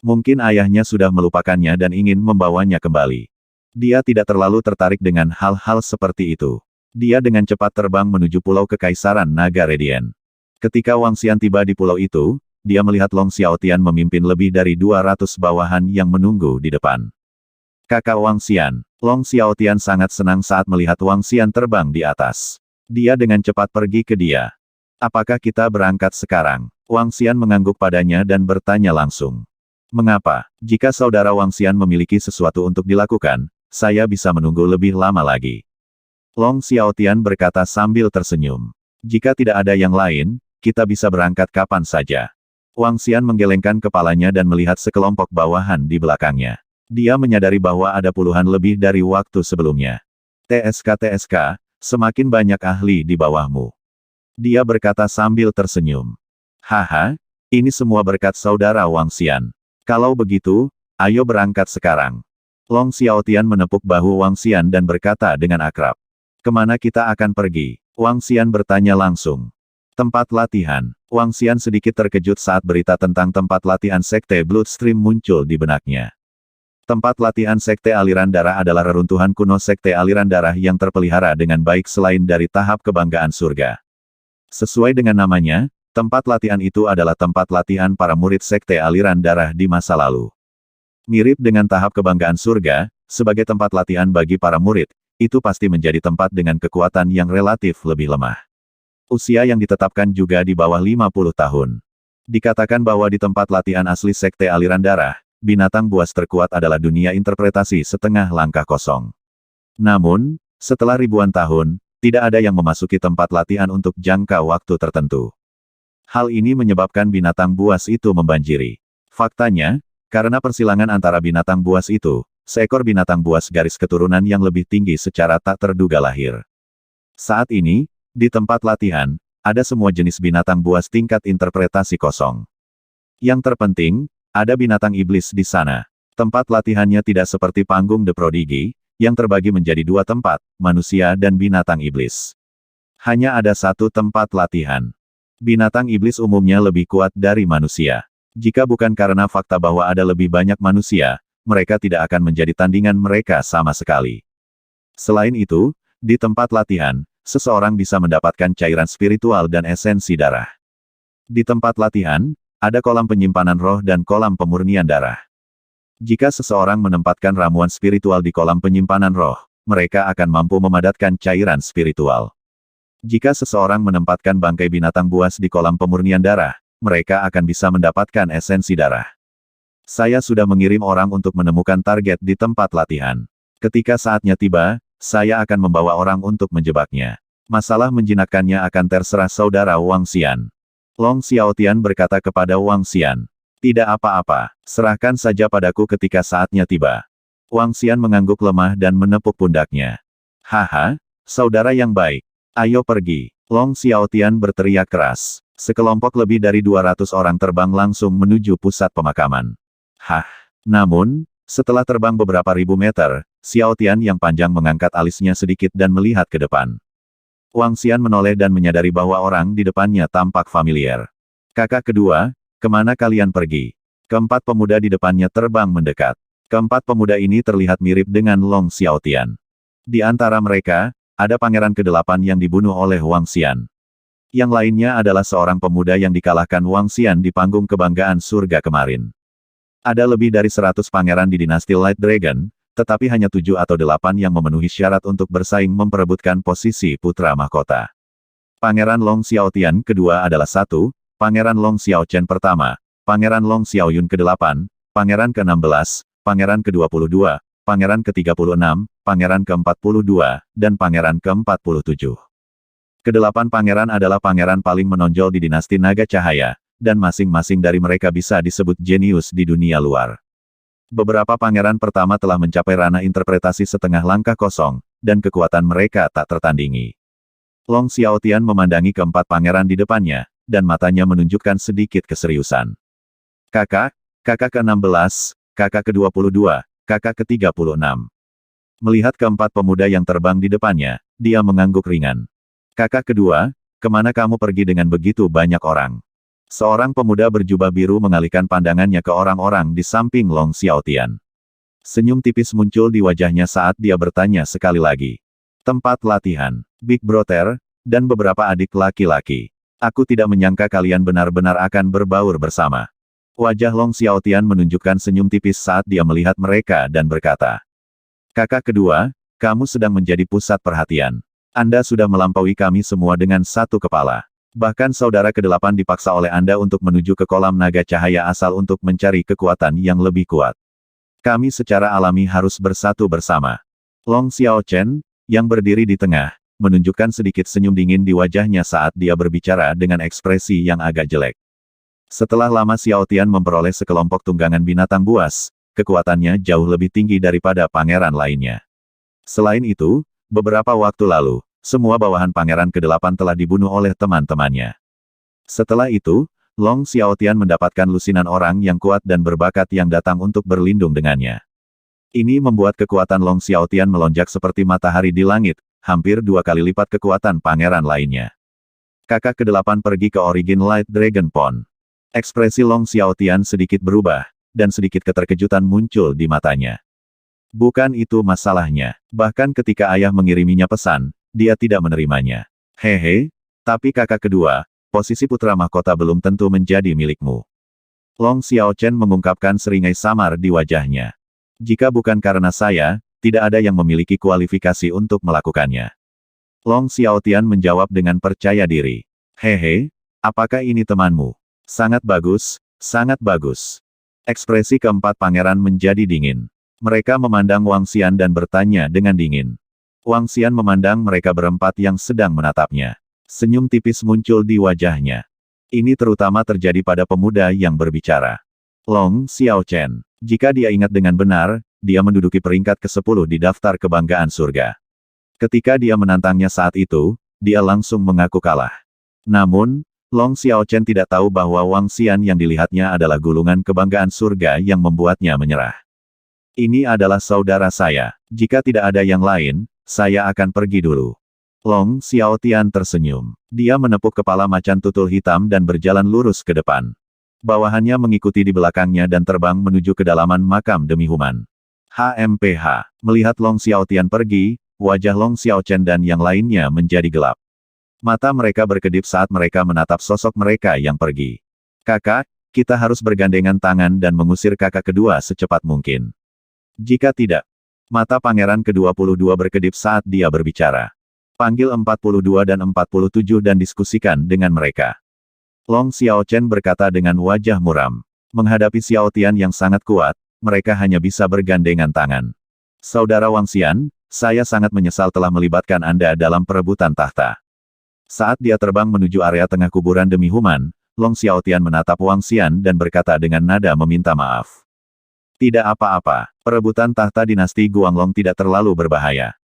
Mungkin ayahnya sudah melupakannya dan ingin membawanya kembali. Dia tidak terlalu tertarik dengan hal-hal seperti itu. Dia dengan cepat terbang menuju pulau Kekaisaran Naga Radiant. Ketika Wang Xian tiba di pulau itu, dia melihat Long Xiaotian memimpin lebih dari 200 bawahan yang menunggu di depan. Kakak Wang Xian, Long Xiaotian sangat senang saat melihat Wang Xian terbang di atas. Dia dengan cepat pergi ke dia. Apakah kita berangkat sekarang? Wang Xian mengangguk padanya dan bertanya langsung. Mengapa? Jika saudara Wang Xian memiliki sesuatu untuk dilakukan, saya bisa menunggu lebih lama lagi. Long Xiaotian berkata sambil tersenyum. Jika tidak ada yang lain, kita bisa berangkat kapan saja. Wang Xian menggelengkan kepalanya dan melihat sekelompok bawahan di belakangnya. Dia menyadari bahwa ada puluhan lebih dari waktu sebelumnya. TSK, semakin banyak ahli di bawahmu. Dia berkata sambil tersenyum. Haha, ini semua berkat saudara Wang Xian. Kalau begitu, ayo berangkat sekarang. Long Xiaotian menepuk bahu Wang Xian dan berkata dengan akrab. Kemana kita akan pergi? Wang Xian bertanya langsung. Tempat latihan. Wang Xian sedikit terkejut saat berita tentang tempat latihan Sekte Bloodstream muncul di benaknya. Tempat latihan Sekte Aliran Darah adalah reruntuhan kuno Sekte Aliran Darah yang terpelihara dengan baik selain dari tahap kebanggaan surga. Sesuai dengan namanya, tempat latihan itu adalah tempat latihan para murid Sekte Aliran Darah di masa lalu. Mirip dengan tahap kebanggaan surga, sebagai tempat latihan bagi para murid, itu pasti menjadi tempat dengan kekuatan yang relatif lebih lemah. Usia yang ditetapkan juga di bawah 50 tahun. Dikatakan bahwa di tempat latihan asli Sekte Aliran Darah, binatang buas terkuat adalah dunia interpretasi setengah langkah kosong. Namun, setelah ribuan tahun, tidak ada yang memasuki tempat latihan untuk jangka waktu tertentu. Hal ini menyebabkan binatang buas itu membanjiri. Faktanya, karena persilangan antara binatang buas itu, seekor binatang buas garis keturunan yang lebih tinggi secara tak terduga lahir. Saat ini, di tempat latihan, ada semua jenis binatang buas tingkat interpretasi kosong. Yang terpenting, ada binatang iblis di sana. Tempat latihannya tidak seperti panggung The Prodigy, yang terbagi menjadi dua tempat, manusia dan binatang iblis. Hanya ada satu tempat latihan. Binatang iblis umumnya lebih kuat dari manusia. Jika bukan karena fakta bahwa ada lebih banyak manusia, mereka tidak akan menjadi tandingan mereka sama sekali. Selain itu, di tempat latihan, seseorang bisa mendapatkan cairan spiritual dan esensi darah. Di tempat latihan, ada kolam penyimpanan roh dan kolam pemurnian darah. Jika seseorang menempatkan ramuan spiritual di kolam penyimpanan roh, mereka akan mampu memadatkan cairan spiritual. Jika seseorang menempatkan bangkai binatang buas di kolam pemurnian darah, mereka akan bisa mendapatkan esensi darah. Saya sudah mengirim orang untuk menemukan target di tempat latihan. Ketika saatnya tiba, saya akan membawa orang untuk menjebaknya. Masalah menjinakkannya akan terserah saudara Wang Xian. Long Xiaotian berkata kepada Wang Xian. Tidak apa-apa, serahkan saja padaku ketika saatnya tiba. Wang Xian mengangguk lemah dan menepuk pundaknya. Haha, saudara yang baik. Ayo pergi. Long Xiaotian berteriak keras. Sekelompok lebih dari 200 orang terbang langsung menuju pusat pemakaman. Namun, setelah terbang beberapa ribu meter, Xiaotian yang panjang mengangkat alisnya sedikit dan melihat ke depan. Wang Xian menoleh dan menyadari bahwa orang di depannya tampak familiar. Kakak kedua, kemana kalian pergi? Keempat pemuda di depannya terbang mendekat. Keempat pemuda ini terlihat mirip dengan Long Xiaotian. Di antara mereka, ada pangeran ke-8 yang dibunuh oleh Wang Xian. Yang lainnya adalah seorang pemuda yang dikalahkan Wang Xian di panggung kebanggaan surga kemarin. Ada lebih dari 100 pangeran di dinasti Light Dragon, tetapi hanya 7 atau 8 yang memenuhi syarat untuk bersaing memperebutkan posisi putra mahkota. Pangeran Long Xiaotian kedua adalah 1, Pangeran Long Xiaochen pertama, Pangeran Long Xiaoyun ke-8, Pangeran ke-16, Pangeran ke-22, Pangeran ke-36, Pangeran ke-42, dan Pangeran ke-47. Kedelapan pangeran adalah pangeran paling menonjol di dinasti Naga Cahaya, dan masing-masing dari mereka bisa disebut jenius di dunia luar. Beberapa pangeran pertama telah mencapai ranah interpretasi setengah langkah kosong, dan kekuatan mereka tak tertandingi. Long Xiaotian memandangi keempat pangeran di depannya, dan matanya menunjukkan sedikit keseriusan. Kakak ke-16, kakak ke-22, kakak ke-36. Melihat keempat pemuda yang terbang di depannya, dia mengangguk ringan. Kakak kedua, kemana kamu pergi dengan begitu banyak orang? Seorang pemuda berjubah biru mengalihkan pandangannya ke orang-orang di samping Long Xiaotian. Senyum tipis muncul di wajahnya saat dia bertanya sekali lagi. Tempat latihan, Big Brother, dan beberapa adik laki-laki. Aku tidak menyangka kalian benar-benar akan berbaur bersama. Wajah Long Xiaotian menunjukkan senyum tipis saat dia melihat mereka dan berkata. Kakak kedua, kamu sedang menjadi pusat perhatian. Anda sudah melampaui kami semua dengan satu kepala. Bahkan saudara ke-8 dipaksa oleh Anda untuk menuju ke kolam naga cahaya asal untuk mencari kekuatan yang lebih kuat. Kami secara alami harus bersatu bersama. Long Xiaochen, yang berdiri di tengah, menunjukkan sedikit senyum dingin di wajahnya saat dia berbicara dengan ekspresi yang agak jelek. Setelah lama Xiaotian memperoleh sekelompok tunggangan binatang buas, kekuatannya jauh lebih tinggi daripada pangeran lainnya. Selain itu, beberapa waktu lalu, semua bawahan pangeran ke-8 telah dibunuh oleh teman-temannya. Setelah itu, Long Xiaotian mendapatkan lusinan orang yang kuat dan berbakat yang datang untuk berlindung dengannya. Ini membuat kekuatan Long Xiaotian melonjak seperti matahari di langit, hampir 2 kali lipat kekuatan pangeran lainnya. Kakak ke-8 pergi ke Origin Light Dragon Pond. Ekspresi Long Xiaotian sedikit berubah, dan sedikit keterkejutan muncul di matanya. Bukan itu masalahnya. Bahkan ketika ayah mengiriminya pesan, dia tidak menerimanya. Hehe, tapi kakak kedua, posisi putra mahkota belum tentu menjadi milikmu. Long Xiaochen mengungkapkan seringai samar di wajahnya. Jika bukan karena saya, tidak ada yang memiliki kualifikasi untuk melakukannya. Long Xiaotian menjawab dengan percaya diri. Hehe, apakah ini temanmu? Sangat bagus, sangat bagus. Ekspresi keempat pangeran menjadi dingin. Mereka memandang Wang Xian dan bertanya dengan dingin. Wang Xian memandang mereka berempat yang sedang menatapnya. Senyum tipis muncul di wajahnya. Ini terutama terjadi pada pemuda yang berbicara. Long Xiaochen. Jika dia ingat dengan benar, dia menduduki peringkat ke-10 di daftar kebanggaan surga. Ketika dia menantangnya saat itu, dia langsung mengaku kalah. Namun, Long Xiaochen tidak tahu bahwa Wang Xian yang dilihatnya adalah gulungan kebanggaan surga yang membuatnya menyerah. Ini adalah saudara saya. Jika tidak ada yang lain, saya akan pergi dulu. Long Xiaotian tersenyum. Dia menepuk kepala macan tutul hitam dan berjalan lurus ke depan. Bawahannya mengikuti di belakangnya dan terbang menuju kedalaman makam demi Human. HMPH. Melihat Long Xiaotian pergi, wajah Long Xiaochen dan yang lainnya menjadi gelap. Mata mereka berkedip saat mereka menatap sosok mereka yang pergi. Kakak, kita harus bergandengan tangan dan mengusir kakak kedua secepat mungkin. Jika tidak, mata pangeran ke-22 berkedip saat dia berbicara. Panggil 42 dan 47 dan diskusikan dengan mereka. Long Xiaochen berkata dengan wajah muram. Menghadapi Xiao Tian yang sangat kuat, mereka hanya bisa bergandengan tangan. Saudara Wang Xian, saya sangat menyesal telah melibatkan Anda dalam perebutan tahta. Saat dia terbang menuju area tengah kuburan demi Human, Long Xiaotian menatap Wang Xian dan berkata dengan nada meminta maaf. Tidak apa-apa, perebutan tahta dinasti Guanglong tidak terlalu berbahaya.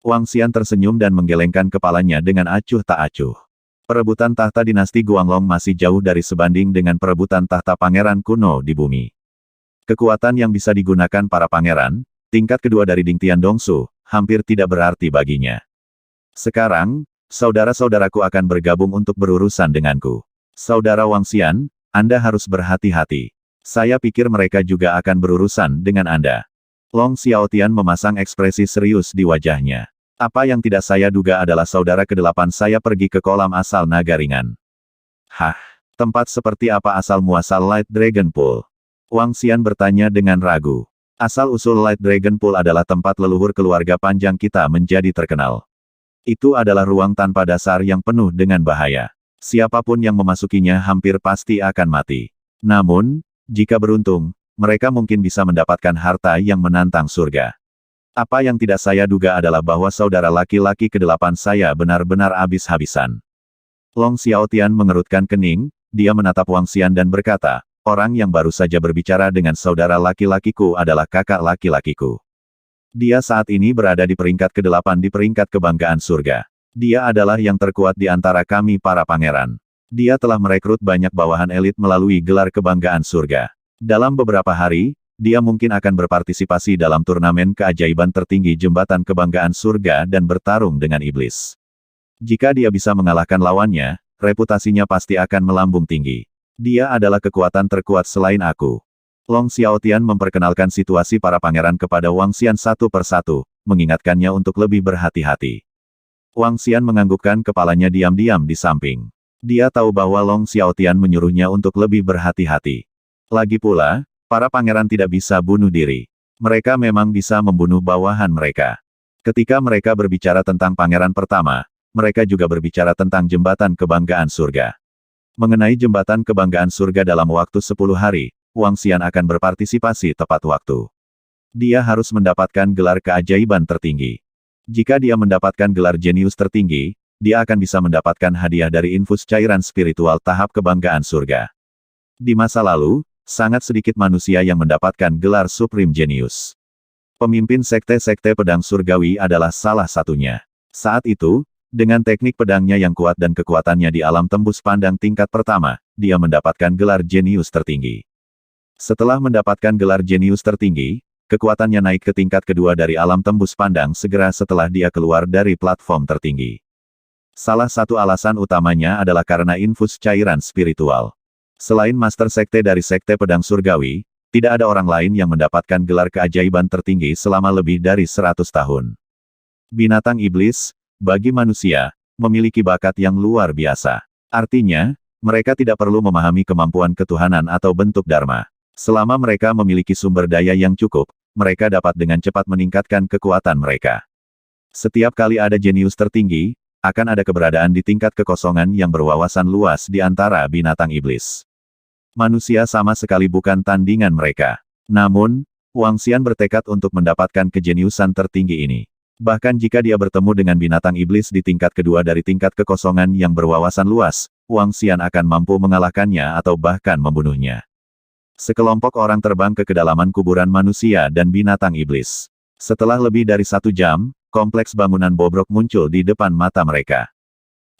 Wang Xian tersenyum dan menggelengkan kepalanya dengan acuh tak acuh. Perebutan tahta dinasti Guanglong masih jauh dari sebanding dengan perebutan tahta pangeran kuno di bumi. Kekuatan yang bisa digunakan para pangeran, tingkat kedua dari Ding Tian Dongsu, hampir tidak berarti baginya. Sekarang, saudara-saudaraku akan bergabung untuk berurusan denganku. Saudara Wang Xian, Anda harus berhati-hati. Saya pikir mereka juga akan berurusan dengan Anda. Long Xiaotian memasang ekspresi serius di wajahnya. Apa yang tidak saya duga adalah saudara ke-8 saya pergi ke kolam asal naga ringan. Hah? Tempat seperti apa asal-muasal Light Dragon Pool? Wang Xian bertanya dengan ragu. Asal-usul Light Dragon Pool adalah tempat leluhur keluarga panjang kita menjadi terkenal. Itu adalah ruang tanpa dasar yang penuh dengan bahaya. Siapapun yang memasukinya hampir pasti akan mati. Namun, jika beruntung, mereka mungkin bisa mendapatkan harta yang menantang surga. Apa yang tidak saya duga adalah bahwa saudara laki-laki ke-8 saya benar-benar habis-habisan. Long Xiaotian mengerutkan kening, dia menatap Wang Xian dan berkata, orang yang baru saja berbicara dengan saudara laki-lakiku adalah kakak laki-lakiku. Dia saat ini berada di peringkat ke-8 di peringkat kebanggaan surga. Dia adalah yang terkuat di antara kami para pangeran. Dia telah merekrut banyak bawahan elit melalui gelar kebanggaan surga. Dalam beberapa hari, dia mungkin akan berpartisipasi dalam turnamen keajaiban tertinggi jembatan kebanggaan surga dan bertarung dengan iblis. Jika dia bisa mengalahkan lawannya, reputasinya pasti akan melambung tinggi. Dia adalah kekuatan terkuat selain aku. Long Xiaotian memperkenalkan situasi para pangeran kepada Wang Xian satu persatu, mengingatkannya untuk lebih berhati-hati. Wang Xian menganggukkan kepalanya diam-diam di samping. Dia tahu bahwa Long Xiaotian menyuruhnya untuk lebih berhati-hati. Lagi pula, para pangeran tidak bisa bunuh diri. Mereka memang bisa membunuh bawahan mereka. Ketika mereka berbicara tentang pangeran pertama, mereka juga berbicara tentang jembatan kebanggaan surga. Mengenai jembatan kebanggaan surga dalam waktu 10 hari, Wang Xian akan berpartisipasi tepat waktu. Dia harus mendapatkan gelar keajaiban tertinggi. Jika dia mendapatkan gelar jenius tertinggi, dia akan bisa mendapatkan hadiah dari infus cairan spiritual tahap kebanggaan surga. Di masa lalu, sangat sedikit manusia yang mendapatkan gelar Supreme Genius. Pemimpin sekte-sekte pedang surgawi adalah salah satunya. Saat itu, dengan teknik pedangnya yang kuat dan kekuatannya di alam tembus pandang tingkat pertama, dia mendapatkan gelar jenius tertinggi. Setelah mendapatkan gelar jenius tertinggi, kekuatannya naik ke tingkat kedua dari alam tembus pandang segera setelah dia keluar dari platform tertinggi. Salah satu alasan utamanya adalah karena infus cairan spiritual. Selain master sekte dari sekte pedang surgawi, tidak ada orang lain yang mendapatkan gelar keajaiban tertinggi selama lebih dari 100 tahun. Binatang iblis, bagi manusia, memiliki bakat yang luar biasa. Artinya, mereka tidak perlu memahami kemampuan ketuhanan atau bentuk dharma. Selama mereka memiliki sumber daya yang cukup, mereka dapat dengan cepat meningkatkan kekuatan mereka. Setiap kali ada jenius tertinggi, akan ada keberadaan di tingkat kekosongan yang berwawasan luas di antara binatang iblis. Manusia sama sekali bukan tandingan mereka. Namun, Wang Xian bertekad untuk mendapatkan kejeniusan tertinggi ini. Bahkan jika dia bertemu dengan binatang iblis di tingkat kedua dari tingkat kekosongan yang berwawasan luas, Wang Xian akan mampu mengalahkannya atau bahkan membunuhnya. Sekelompok orang terbang ke kedalaman kuburan manusia dan binatang iblis. Setelah lebih dari 1 jam, kompleks bangunan bobrok muncul di depan mata mereka.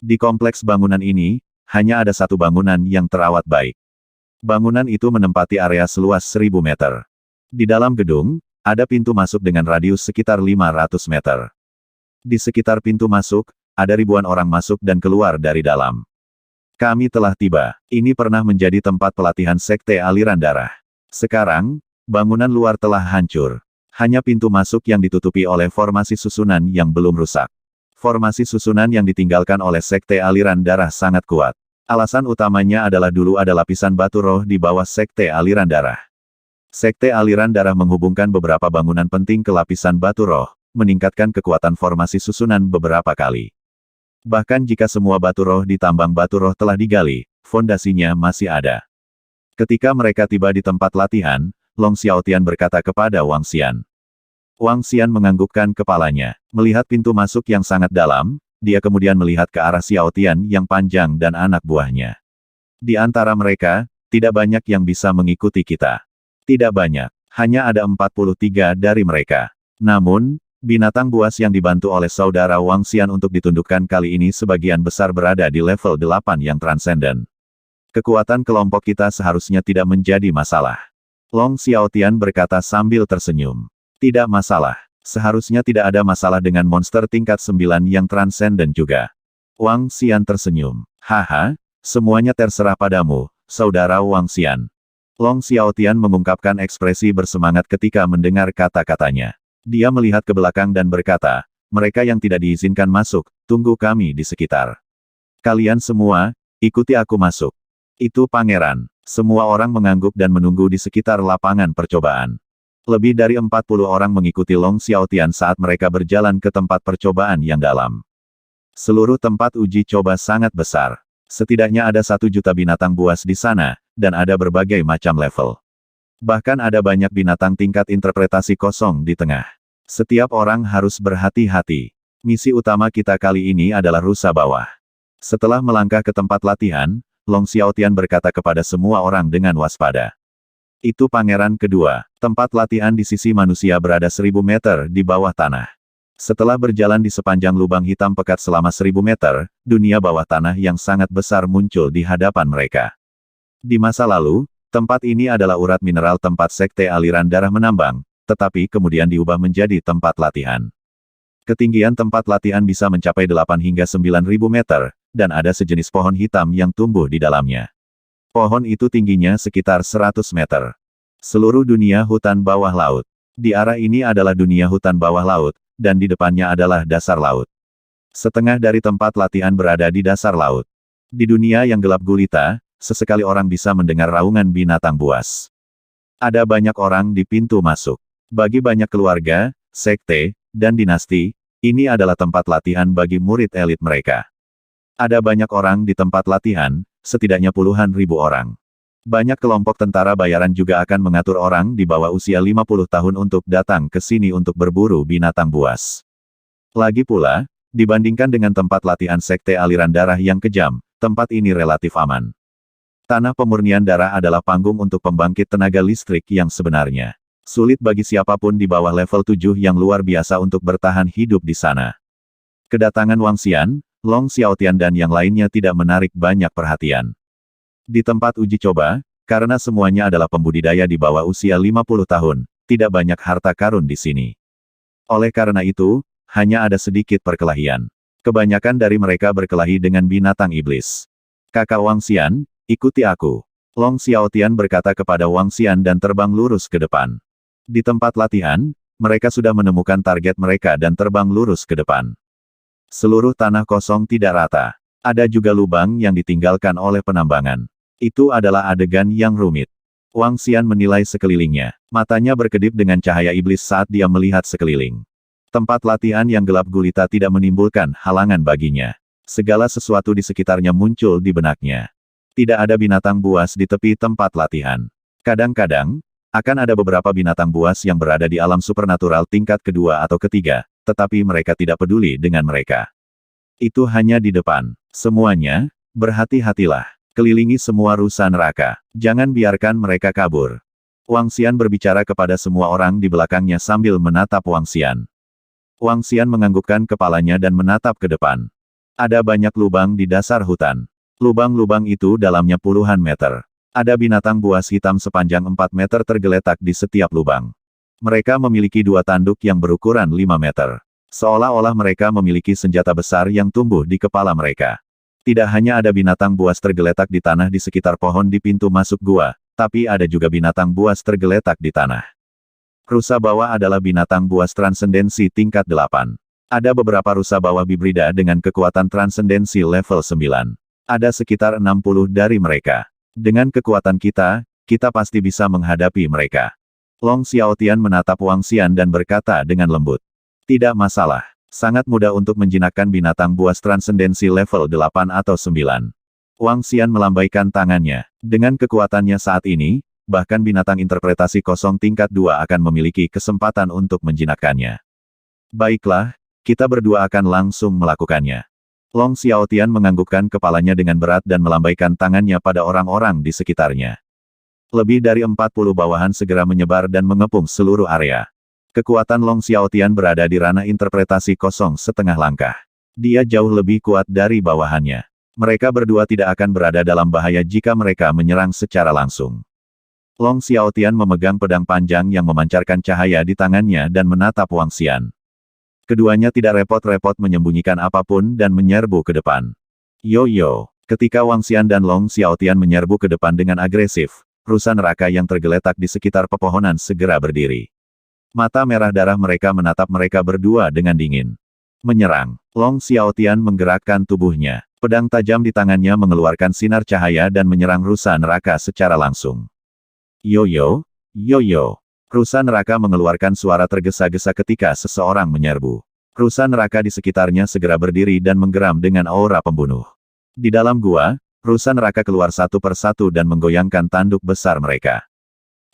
Di kompleks bangunan ini, hanya ada satu bangunan yang terawat baik. Bangunan itu menempati area seluas 1000 meter. Di dalam gedung, ada pintu masuk dengan radius sekitar 500 meter. Di sekitar pintu masuk, ada ribuan orang masuk dan keluar dari dalam. Kami telah tiba. Ini pernah menjadi tempat pelatihan sekte aliran darah. Sekarang, bangunan luar telah hancur. Hanya pintu masuk yang ditutupi oleh formasi susunan yang belum rusak. Formasi susunan yang ditinggalkan oleh sekte aliran darah sangat kuat. Alasan utamanya adalah dulu ada lapisan batu roh di bawah sekte aliran darah. Sekte aliran darah menghubungkan beberapa bangunan penting ke lapisan batu roh, meningkatkan kekuatan formasi susunan beberapa kali. Bahkan jika semua batu roh di tambang batu roh telah digali, fondasinya masih ada. Ketika mereka tiba di tempat latihan, Long Xiaotian berkata kepada Wang Xian. Wang Xian menganggukkan kepalanya. Melihat pintu masuk yang sangat dalam, dia kemudian melihat ke arah Xiaotian yang panjang dan anak buahnya. Di antara mereka, tidak banyak yang bisa mengikuti kita. Tidak banyak. Hanya ada 43 dari mereka. Namun, binatang buas yang dibantu oleh saudara Wang Xian untuk ditundukkan kali ini sebagian besar berada di level 8 yang transenden. Kekuatan kelompok kita seharusnya tidak menjadi masalah. Long Xiaotian berkata sambil tersenyum. Tidak masalah. Seharusnya tidak ada masalah dengan monster tingkat 9 yang transenden juga. Wang Xian tersenyum. Haha, semuanya terserah padamu, saudara Wang Xian. Long Xiaotian mengungkapkan ekspresi bersemangat ketika mendengar kata-katanya. Dia melihat ke belakang dan berkata, mereka yang tidak diizinkan masuk, tunggu kami di sekitar. Kalian semua, ikuti aku masuk. Itu pangeran. Semua orang mengangguk dan menunggu di sekitar lapangan percobaan. Lebih dari 40 orang mengikuti Long Xiaotian saat mereka berjalan ke tempat percobaan yang dalam. Seluruh tempat uji coba sangat besar. Setidaknya ada 1 juta binatang buas di sana, dan ada berbagai macam level. Bahkan ada banyak binatang tingkat interpretasi kosong di tengah. Setiap orang harus berhati-hati. Misi utama kita kali ini adalah rusa bawah. Setelah melangkah ke tempat latihan, Long Xiaotian berkata kepada semua orang dengan waspada. Itu pangeran kedua. Tempat latihan di sisi manusia berada 1000 meter di bawah tanah. Setelah berjalan di sepanjang lubang hitam pekat selama 1000 meter, dunia bawah tanah yang sangat besar muncul di hadapan mereka. Di masa lalu, tempat ini adalah urat mineral tempat sekte aliran darah menambang, tetapi kemudian diubah menjadi tempat latihan. Ketinggian tempat latihan bisa mencapai 8 hingga 9.000 meter, dan ada sejenis pohon hitam yang tumbuh di dalamnya. Pohon itu tingginya sekitar 100 meter. Seluruh dunia hutan bawah laut. Di arah ini adalah dunia hutan bawah laut, dan di depannya adalah dasar laut. Setengah dari tempat latihan berada di dasar laut. Di dunia yang gelap gulita, sesekali orang bisa mendengar raungan binatang buas. Ada banyak orang di pintu masuk. Bagi banyak keluarga, sekte, dan dinasti, ini adalah tempat latihan bagi murid elit mereka. Ada banyak orang di tempat latihan, setidaknya puluhan ribu orang. Banyak kelompok tentara bayaran juga akan mengatur orang di bawah usia 50 tahun untuk datang ke sini untuk berburu binatang buas. Lagi pula, dibandingkan dengan tempat latihan sekte aliran darah yang kejam, tempat ini relatif aman. Tanah pemurnian darah adalah panggung untuk pembangkit tenaga listrik yang sebenarnya. Sulit bagi siapapun di bawah level 7 yang luar biasa untuk bertahan hidup di sana. Kedatangan Wang Xian, Long Xiaotian dan yang lainnya tidak menarik banyak perhatian. Di tempat uji coba, karena semuanya adalah pembudidaya di bawah usia 50 tahun, tidak banyak harta karun di sini. Oleh karena itu, hanya ada sedikit perkelahian. Kebanyakan dari mereka berkelahi dengan binatang iblis. Kakak Wang Xian, ikuti aku. Long Xiaotian berkata kepada Wang Xian dan terbang lurus ke depan. Di tempat latihan, mereka sudah menemukan target mereka dan terbang lurus ke depan. Seluruh tanah kosong tidak rata. Ada juga lubang yang ditinggalkan oleh penambangan. Itu adalah adegan yang rumit. Wang Xian menilai sekelilingnya. Matanya berkedip dengan cahaya iblis saat dia melihat sekeliling. Tempat latihan yang gelap gulita tidak menimbulkan halangan baginya. Segala sesuatu di sekitarnya muncul di benaknya. Tidak ada binatang buas di tepi tempat latihan. Kadang-kadang, akan ada beberapa binatang buas yang berada di alam supernatural tingkat kedua atau ketiga, tetapi mereka tidak peduli dengan mereka. Itu hanya di depan. Semuanya, berhati-hatilah. Kelilingi semua rusa neraka. Jangan biarkan mereka kabur. Wang Xian berbicara kepada semua orang di belakangnya sambil menatap Wang Xian. Wang Xian menganggukkan kepalanya dan menatap ke depan. Ada banyak lubang di dasar hutan. Lubang-lubang itu dalamnya puluhan meter. Ada binatang buas hitam sepanjang 4 meter tergeletak di setiap lubang. Mereka memiliki 2 tanduk yang berukuran 5 meter. Seolah-olah mereka memiliki senjata besar yang tumbuh di kepala mereka. Tidak hanya ada binatang buas tergeletak di tanah di sekitar pohon di pintu masuk gua, tapi ada juga binatang buas tergeletak di tanah. Rusa bawah adalah binatang buas transendensi tingkat 8. Ada beberapa rusa bawah bibrida dengan kekuatan transendensi level 9. Ada sekitar 60 dari mereka. Dengan kekuatan kita pasti bisa menghadapi mereka. Long Xiaotian menatap Wang Xian dan berkata dengan lembut. Tidak masalah. Sangat mudah untuk menjinakkan binatang buas transendensi level 8 atau 9. Wang Xian melambaikan tangannya. Dengan kekuatannya saat ini, bahkan binatang interpretasi kosong tingkat 2 akan memiliki kesempatan untuk menjinakkannya. Baiklah, kita berdua akan langsung melakukannya. Long Xiaotian menganggukkan kepalanya dengan berat dan melambaikan tangannya pada orang-orang di sekitarnya. Lebih dari 40 bawahan segera menyebar dan mengepung seluruh area. Kekuatan Long Xiaotian berada di ranah interpretasi kosong setengah langkah. Dia jauh lebih kuat dari bawahannya. Mereka berdua tidak akan berada dalam bahaya jika mereka menyerang secara langsung. Long Xiaotian memegang pedang panjang yang memancarkan cahaya di tangannya dan menatap Wang Xian. Keduanya tidak repot-repot menyembunyikan apapun dan menyerbu ke depan. Yo. Ketika Wang Xian dan Long Xiaotian menyerbu ke depan dengan agresif, rusa neraka yang tergeletak di sekitar pepohonan segera berdiri. Mata merah darah mereka menatap mereka berdua dengan dingin. Menyerang. Long Xiaotian menggerakkan tubuhnya. Pedang tajam di tangannya mengeluarkan sinar cahaya dan menyerang rusa neraka secara langsung. Yo. Rusa neraka mengeluarkan suara tergesa-gesa ketika seseorang menyerbu. Rusa neraka di sekitarnya segera berdiri dan menggeram dengan aura pembunuh. Di dalam gua, rusa neraka keluar satu persatu dan menggoyangkan tanduk besar mereka.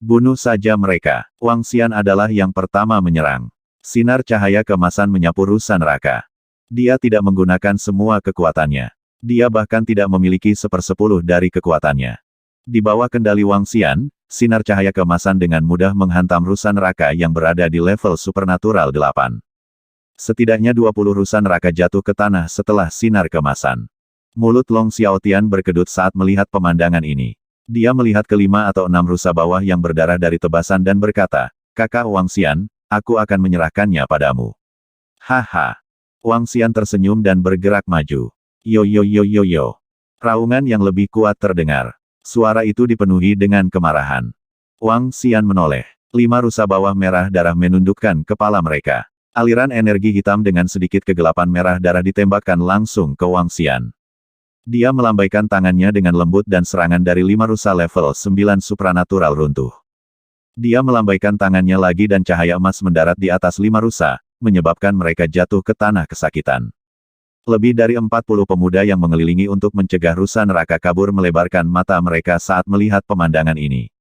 Bunuh saja mereka. Wang Xian adalah yang pertama menyerang. Sinar cahaya keemasan menyapu rusa neraka. Dia tidak menggunakan semua kekuatannya. Dia bahkan tidak memiliki 1/10 dari kekuatannya. Di bawah kendali Wang Xian, sinar cahaya keemasan dengan mudah menghantam rusa neraka yang berada di level supernatural 8. Setidaknya 20 rusa neraka jatuh ke tanah setelah sinar keemasan. Mulut Long Xiaotian berkedut saat melihat pemandangan ini. Dia melihat kelima atau 6 rusa bawah yang berdarah dari tebasan dan berkata, "Kakak Wang Xian, aku akan menyerahkannya padamu." Haha. Wang Xian tersenyum dan bergerak maju. Yo. Raungan yang lebih kuat terdengar. Suara itu dipenuhi dengan kemarahan. Wang Xian menoleh. 5 rusa bawah merah darah menundukkan kepala mereka. Aliran energi hitam dengan sedikit kegelapan merah darah ditembakkan langsung ke Wang Xian. Dia melambaikan tangannya dengan lembut dan serangan dari 5 rusa level 9 supranatural runtuh. Dia melambaikan tangannya lagi dan cahaya emas mendarat di atas 5 rusa, menyebabkan mereka jatuh ke tanah kesakitan. Lebih dari 40 pemuda yang mengelilingi untuk mencegah rusa neraka kabur melebarkan mata mereka saat melihat pemandangan ini.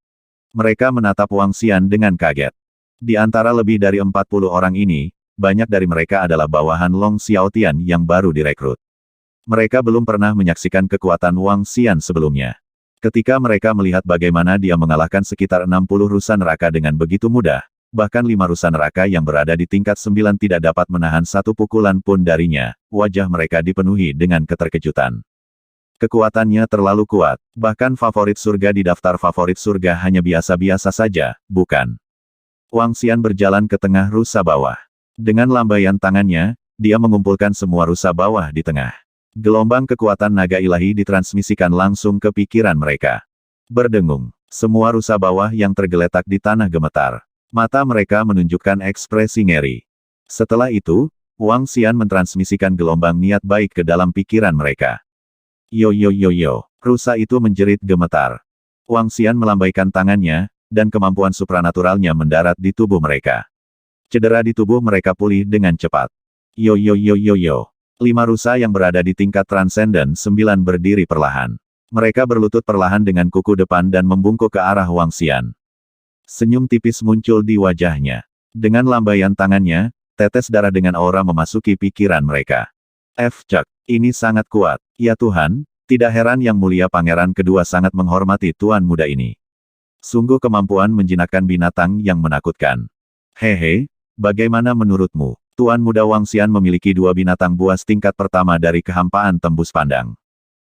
Mereka menatap Wang Xian dengan kaget. Di antara lebih dari 40 orang ini, banyak dari mereka adalah bawahan Long Xiaotian yang baru direkrut. Mereka belum pernah menyaksikan kekuatan Wang Xian sebelumnya. Ketika mereka melihat bagaimana dia mengalahkan sekitar 60 rusa neraka dengan begitu mudah, bahkan 5 rusa neraka yang berada di tingkat 9 tidak dapat menahan satu pukulan pun darinya, wajah mereka dipenuhi dengan keterkejutan. Kekuatannya terlalu kuat, bahkan favorit surga di daftar favorit surga hanya biasa-biasa saja, bukan? Wang Xian berjalan ke tengah rusa bawah. Dengan lambaian tangannya, dia mengumpulkan semua rusa bawah di tengah. Gelombang kekuatan naga ilahi ditransmisikan langsung ke pikiran mereka. Berdengung, semua rusa bawah yang tergeletak di tanah gemetar. Mata mereka menunjukkan ekspresi ngeri. Setelah itu, Wang Xian mentransmisikan gelombang niat baik ke dalam pikiran mereka. Yo. Rusa itu menjerit gemetar. Wang Xian melambaikan tangannya, dan kemampuan supranaturalnya mendarat di tubuh mereka. Cedera di tubuh mereka pulih dengan cepat. Yo. 5 rusa yang berada di tingkat transenden 9 berdiri perlahan. Mereka berlutut perlahan dengan kuku depan dan membungkuk ke arah Wang Xian. Senyum tipis muncul di wajahnya. Dengan lambaian tangannya, tetes darah dengan aura memasuki pikiran mereka. Cek, ini sangat kuat. Ya Tuhan, tidak heran Yang Mulia Pangeran kedua sangat menghormati tuan muda ini. Sungguh kemampuan menjinakkan binatang yang menakutkan. Hehe, bagaimana menurutmu? Tuan muda Wang Xian memiliki 2 binatang buas tingkat pertama dari kehampaan tembus pandang.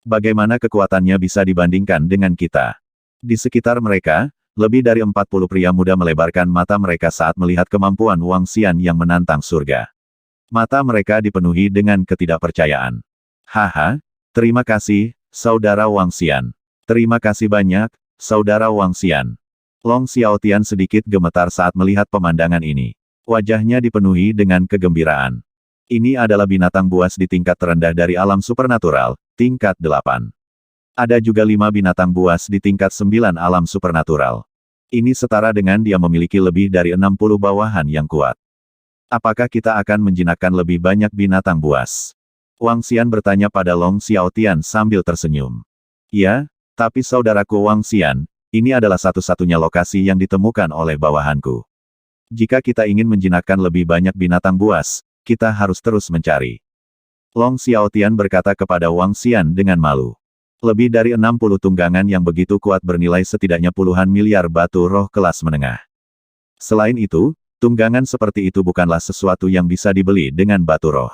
Bagaimana kekuatannya bisa dibandingkan dengan kita? Di sekitar mereka, lebih dari 40 pria muda melebarkan mata mereka saat melihat kemampuan Wang Xian yang menantang surga. Mata mereka dipenuhi dengan ketidakpercayaan. Haha, terima kasih, Saudara Wang Xian. Terima kasih banyak, Saudara Wang Xian. Long Xiaotian sedikit gemetar saat melihat pemandangan ini. Wajahnya dipenuhi dengan kegembiraan. Ini adalah binatang buas di tingkat terendah dari alam supernatural, tingkat 8. Ada juga 5 binatang buas di tingkat 9 alam supernatural. Ini setara dengan dia memiliki lebih dari 60 bawahan yang kuat. Apakah kita akan menjinakkan lebih banyak binatang buas? Wang Xian bertanya pada Long Xiaotian sambil tersenyum. Ya, tapi saudaraku Wang Xian, ini adalah satu-satunya lokasi yang ditemukan oleh bawahanku. Jika kita ingin menjinakkan lebih banyak binatang buas, kita harus terus mencari. Long Xiaotian berkata kepada Wang Xian dengan malu. Lebih dari 60 tunggangan yang begitu kuat bernilai setidaknya puluhan miliar batu roh kelas menengah. Selain itu, tunggangan seperti itu bukanlah sesuatu yang bisa dibeli dengan batu roh.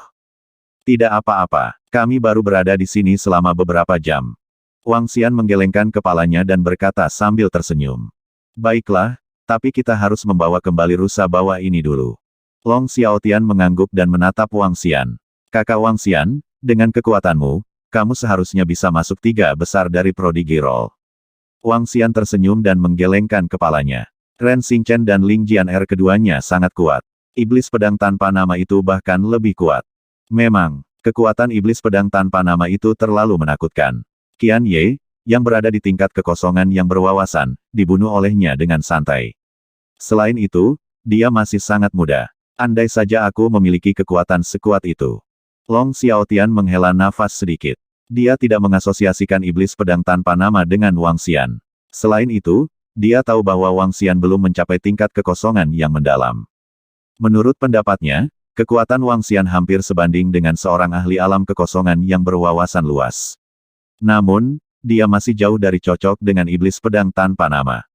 Tidak apa-apa, kami baru berada di sini selama beberapa jam. Wang Xian menggelengkan kepalanya dan berkata sambil tersenyum. Baiklah, tapi kita harus membawa kembali rusa bawah ini dulu. Long Xiaotian mengangguk dan menatap Wang Xian. Kakak Wang Xian, dengan kekuatanmu, kamu seharusnya bisa masuk 3 besar dari Prodigy Roll. Wang Xian tersenyum dan menggelengkan kepalanya. Ren Xingchen dan Ling Jian'er keduanya sangat kuat. Iblis pedang tanpa nama itu bahkan lebih kuat. Memang, kekuatan iblis pedang tanpa nama itu terlalu menakutkan. Qian Ye, yang berada di tingkat kekosongan yang berwawasan, dibunuh olehnya dengan santai. Selain itu, dia masih sangat muda. Andai saja aku memiliki kekuatan sekuat itu. Long Xiaotian menghela nafas sedikit. Dia tidak mengasosiasikan iblis pedang tanpa nama dengan Wang Xian. Selain itu, dia tahu bahwa Wang Xian belum mencapai tingkat kekosongan yang mendalam. Menurut pendapatnya, kekuatan Wang Xian hampir sebanding dengan seorang ahli alam kekosongan yang berwawasan luas. Namun, dia masih jauh dari cocok dengan iblis pedang tanpa nama.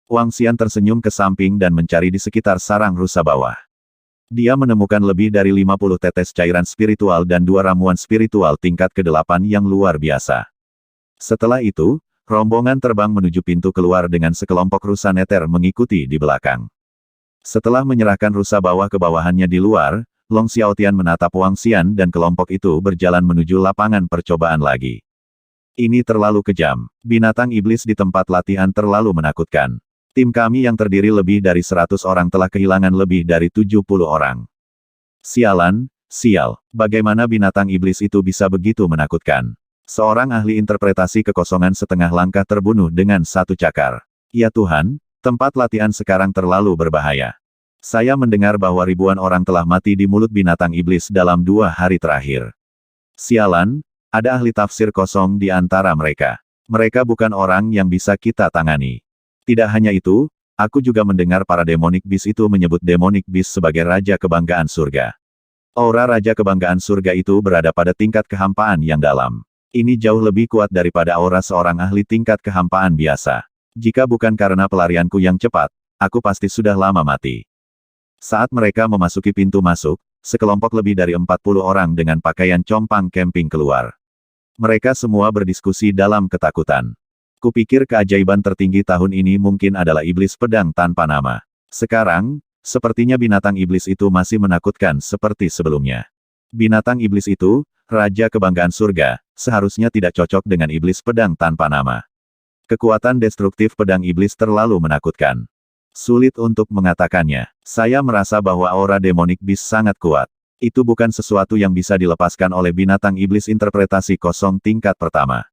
Wang Xian tersenyum ke samping dan mencari di sekitar sarang rusa bawah. Dia menemukan lebih dari 50 tetes cairan spiritual dan 2 ramuan spiritual tingkat ke-8 yang luar biasa. Setelah itu, rombongan terbang menuju pintu keluar dengan sekelompok rusa neter mengikuti di belakang. Setelah menyerahkan rusa bawah ke bawahannya di luar, Long Xiaotian menatap Wang Xian dan kelompok itu berjalan menuju lapangan percobaan lagi. Ini terlalu kejam. Binatang iblis di tempat latihan terlalu menakutkan. Tim kami yang terdiri lebih dari 100 orang telah kehilangan lebih dari 70 orang. Sialan, sial. Bagaimana binatang iblis itu bisa begitu menakutkan? Seorang ahli interpretasi kekosongan setengah langkah terbunuh dengan 1 cakar. Ya Tuhan, tempat latihan sekarang terlalu berbahaya. Saya mendengar bahwa ribuan orang telah mati di mulut binatang iblis dalam 2 hari terakhir. Sialan, ada ahli tafsir kosong di antara mereka. Mereka bukan orang yang bisa kita tangani. Tidak hanya itu, aku juga mendengar para demonic beast itu menyebut demonic beast sebagai raja kebanggaan surga. Aura raja kebanggaan surga itu berada pada tingkat kehampaan yang dalam. Ini jauh lebih kuat daripada aura seorang ahli tingkat kehampaan biasa. Jika bukan karena pelarianku yang cepat, aku pasti sudah lama mati. Saat mereka memasuki pintu masuk, sekelompok lebih dari 40 orang dengan pakaian compang camping keluar. Mereka semua berdiskusi dalam ketakutan. Kupikir keajaiban tertinggi tahun ini mungkin adalah iblis pedang tanpa nama. Sekarang, sepertinya binatang iblis itu masih menakutkan seperti sebelumnya. Binatang iblis itu, raja kebanggaan surga, seharusnya tidak cocok dengan iblis pedang tanpa nama. Kekuatan destruktif pedang iblis terlalu menakutkan. Sulit untuk mengatakannya. Saya merasa bahwa aura demonic beast sangat kuat. Itu bukan sesuatu yang bisa dilepaskan oleh binatang iblis interpretasi kosong tingkat pertama.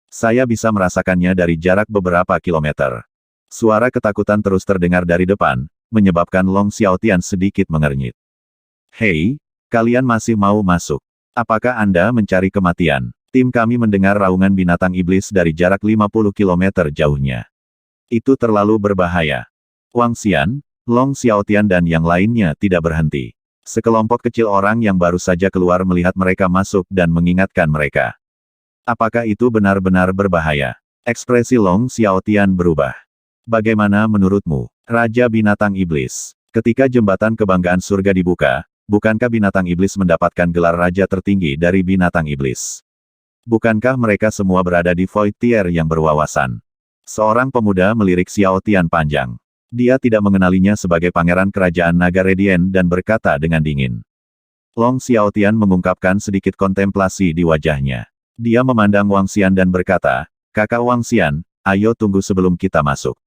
Saya bisa merasakannya dari jarak beberapa kilometer. Suara ketakutan terus terdengar dari depan, menyebabkan Long Xiaotian sedikit mengernyit. Hei, kalian masih mau masuk? Apakah Anda mencari kematian? Tim kami mendengar raungan binatang iblis dari jarak 50 km jauhnya. Itu terlalu berbahaya. Wang Xian, Long Xiaotian dan yang lainnya tidak berhenti. Sekelompok kecil orang yang baru saja keluar melihat mereka masuk dan mengingatkan mereka. Apakah itu benar-benar berbahaya? Ekspresi Long Xiaotian berubah. Bagaimana menurutmu, Raja Binatang Iblis? Ketika jembatan kebanggaan surga dibuka, bukankah binatang iblis mendapatkan gelar raja tertinggi dari binatang iblis? Bukankah mereka semua berada di Void Tier yang berwawasan? Seorang pemuda melirik Xiaotian panjang. Dia tidak mengenalinya sebagai pangeran kerajaan naga Radiant dan berkata dengan dingin. Long Xiaotian mengungkapkan sedikit kontemplasi di wajahnya. Dia memandang Wang Xian dan berkata, "Kakak Wang Xian, ayo tunggu sebelum kita masuk."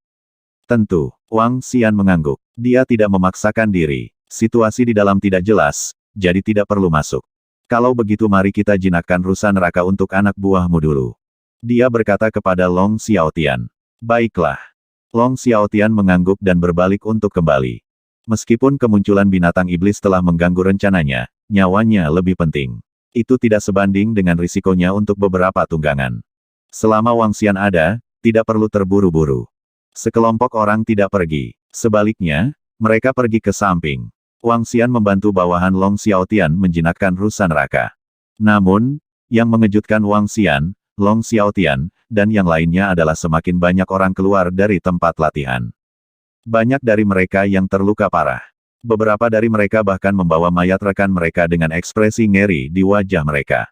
Tentu, Wang Xian mengangguk. Dia tidak memaksakan diri. Situasi di dalam tidak jelas, jadi tidak perlu masuk. Kalau begitu mari kita jinakkan rusa neraka untuk anak buahmu dulu. Dia berkata kepada Long Xiaotian. Baiklah. Long Xiaotian mengangguk dan berbalik untuk kembali. Meskipun kemunculan binatang iblis telah mengganggu rencananya, nyawanya lebih penting. Itu tidak sebanding dengan risikonya untuk beberapa tunggangan. Selama Wang Xian ada, tidak perlu terburu-buru. Sekelompok orang tidak pergi. Sebaliknya, mereka pergi ke samping. Wang Xian membantu bawahan Long Xiaotian menjinakkan rusa neraka. Namun, yang mengejutkan Wang Xian, Long Xiaotian, dan yang lainnya adalah semakin banyak orang keluar dari tempat latihan. Banyak dari mereka yang terluka parah. Beberapa dari mereka bahkan membawa mayat rekan mereka dengan ekspresi ngeri di wajah mereka.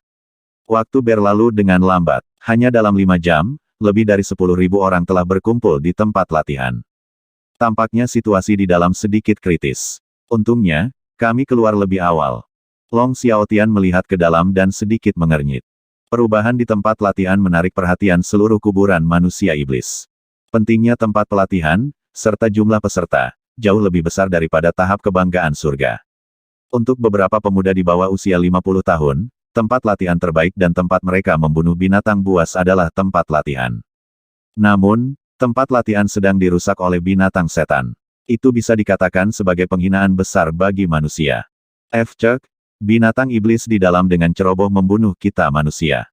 Waktu berlalu dengan lambat. Hanya dalam 5 jam, lebih dari 10.000 orang telah berkumpul di tempat latihan. Tampaknya situasi di dalam sedikit kritis. Untungnya, kami keluar lebih awal. Long Xiaotian melihat ke dalam dan sedikit mengernyit. Perubahan di tempat latihan menarik perhatian seluruh kuburan manusia iblis. Pentingnya tempat pelatihan, serta jumlah peserta, jauh lebih besar daripada tahap kebanggaan surga. Untuk beberapa pemuda di bawah usia 50 tahun, tempat latihan terbaik dan tempat mereka membunuh binatang buas adalah tempat latihan. Namun, tempat latihan sedang dirusak oleh binatang setan. Itu bisa dikatakan sebagai penghinaan besar bagi manusia. Cek, binatang iblis di dalam dengan ceroboh membunuh kita manusia.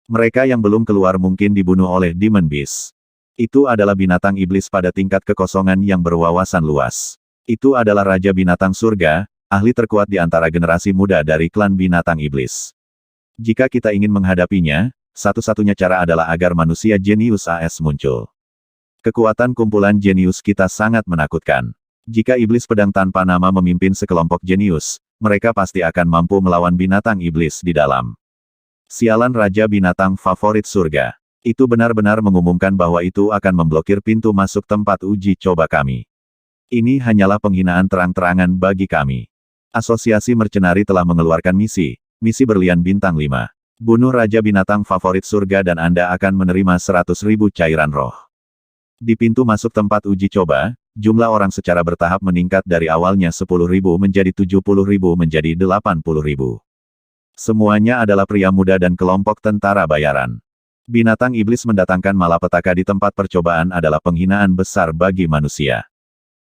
Mereka yang belum keluar mungkin dibunuh oleh Demon Beast. Itu adalah binatang iblis pada tingkat kekosongan yang berwawasan luas. Itu adalah Raja Binatang Surga, ahli terkuat di antara generasi muda dari klan binatang iblis. Jika kita ingin menghadapinya, satu-satunya cara adalah agar manusia jenius AS muncul. Kekuatan kumpulan jenius kita sangat menakutkan. Jika iblis pedang tanpa nama memimpin sekelompok jenius, mereka pasti akan mampu melawan binatang iblis di dalam. Sialan Raja Binatang Favorit Surga. Itu benar-benar mengumumkan bahwa itu akan memblokir pintu masuk tempat uji coba kami. Ini hanyalah penghinaan terang-terangan bagi kami. Asosiasi Mercenari telah mengeluarkan misi berlian bintang 5. Bunuh Raja Binatang Favorit Surga dan Anda akan menerima 100.000 cairan roh. Di pintu masuk tempat uji coba, jumlah orang secara bertahap meningkat dari awalnya 10.000 menjadi 70.000 menjadi 80.000. Semuanya adalah pria muda dan kelompok tentara bayaran. Binatang iblis mendatangkan malapetaka di tempat percobaan adalah penghinaan besar bagi manusia.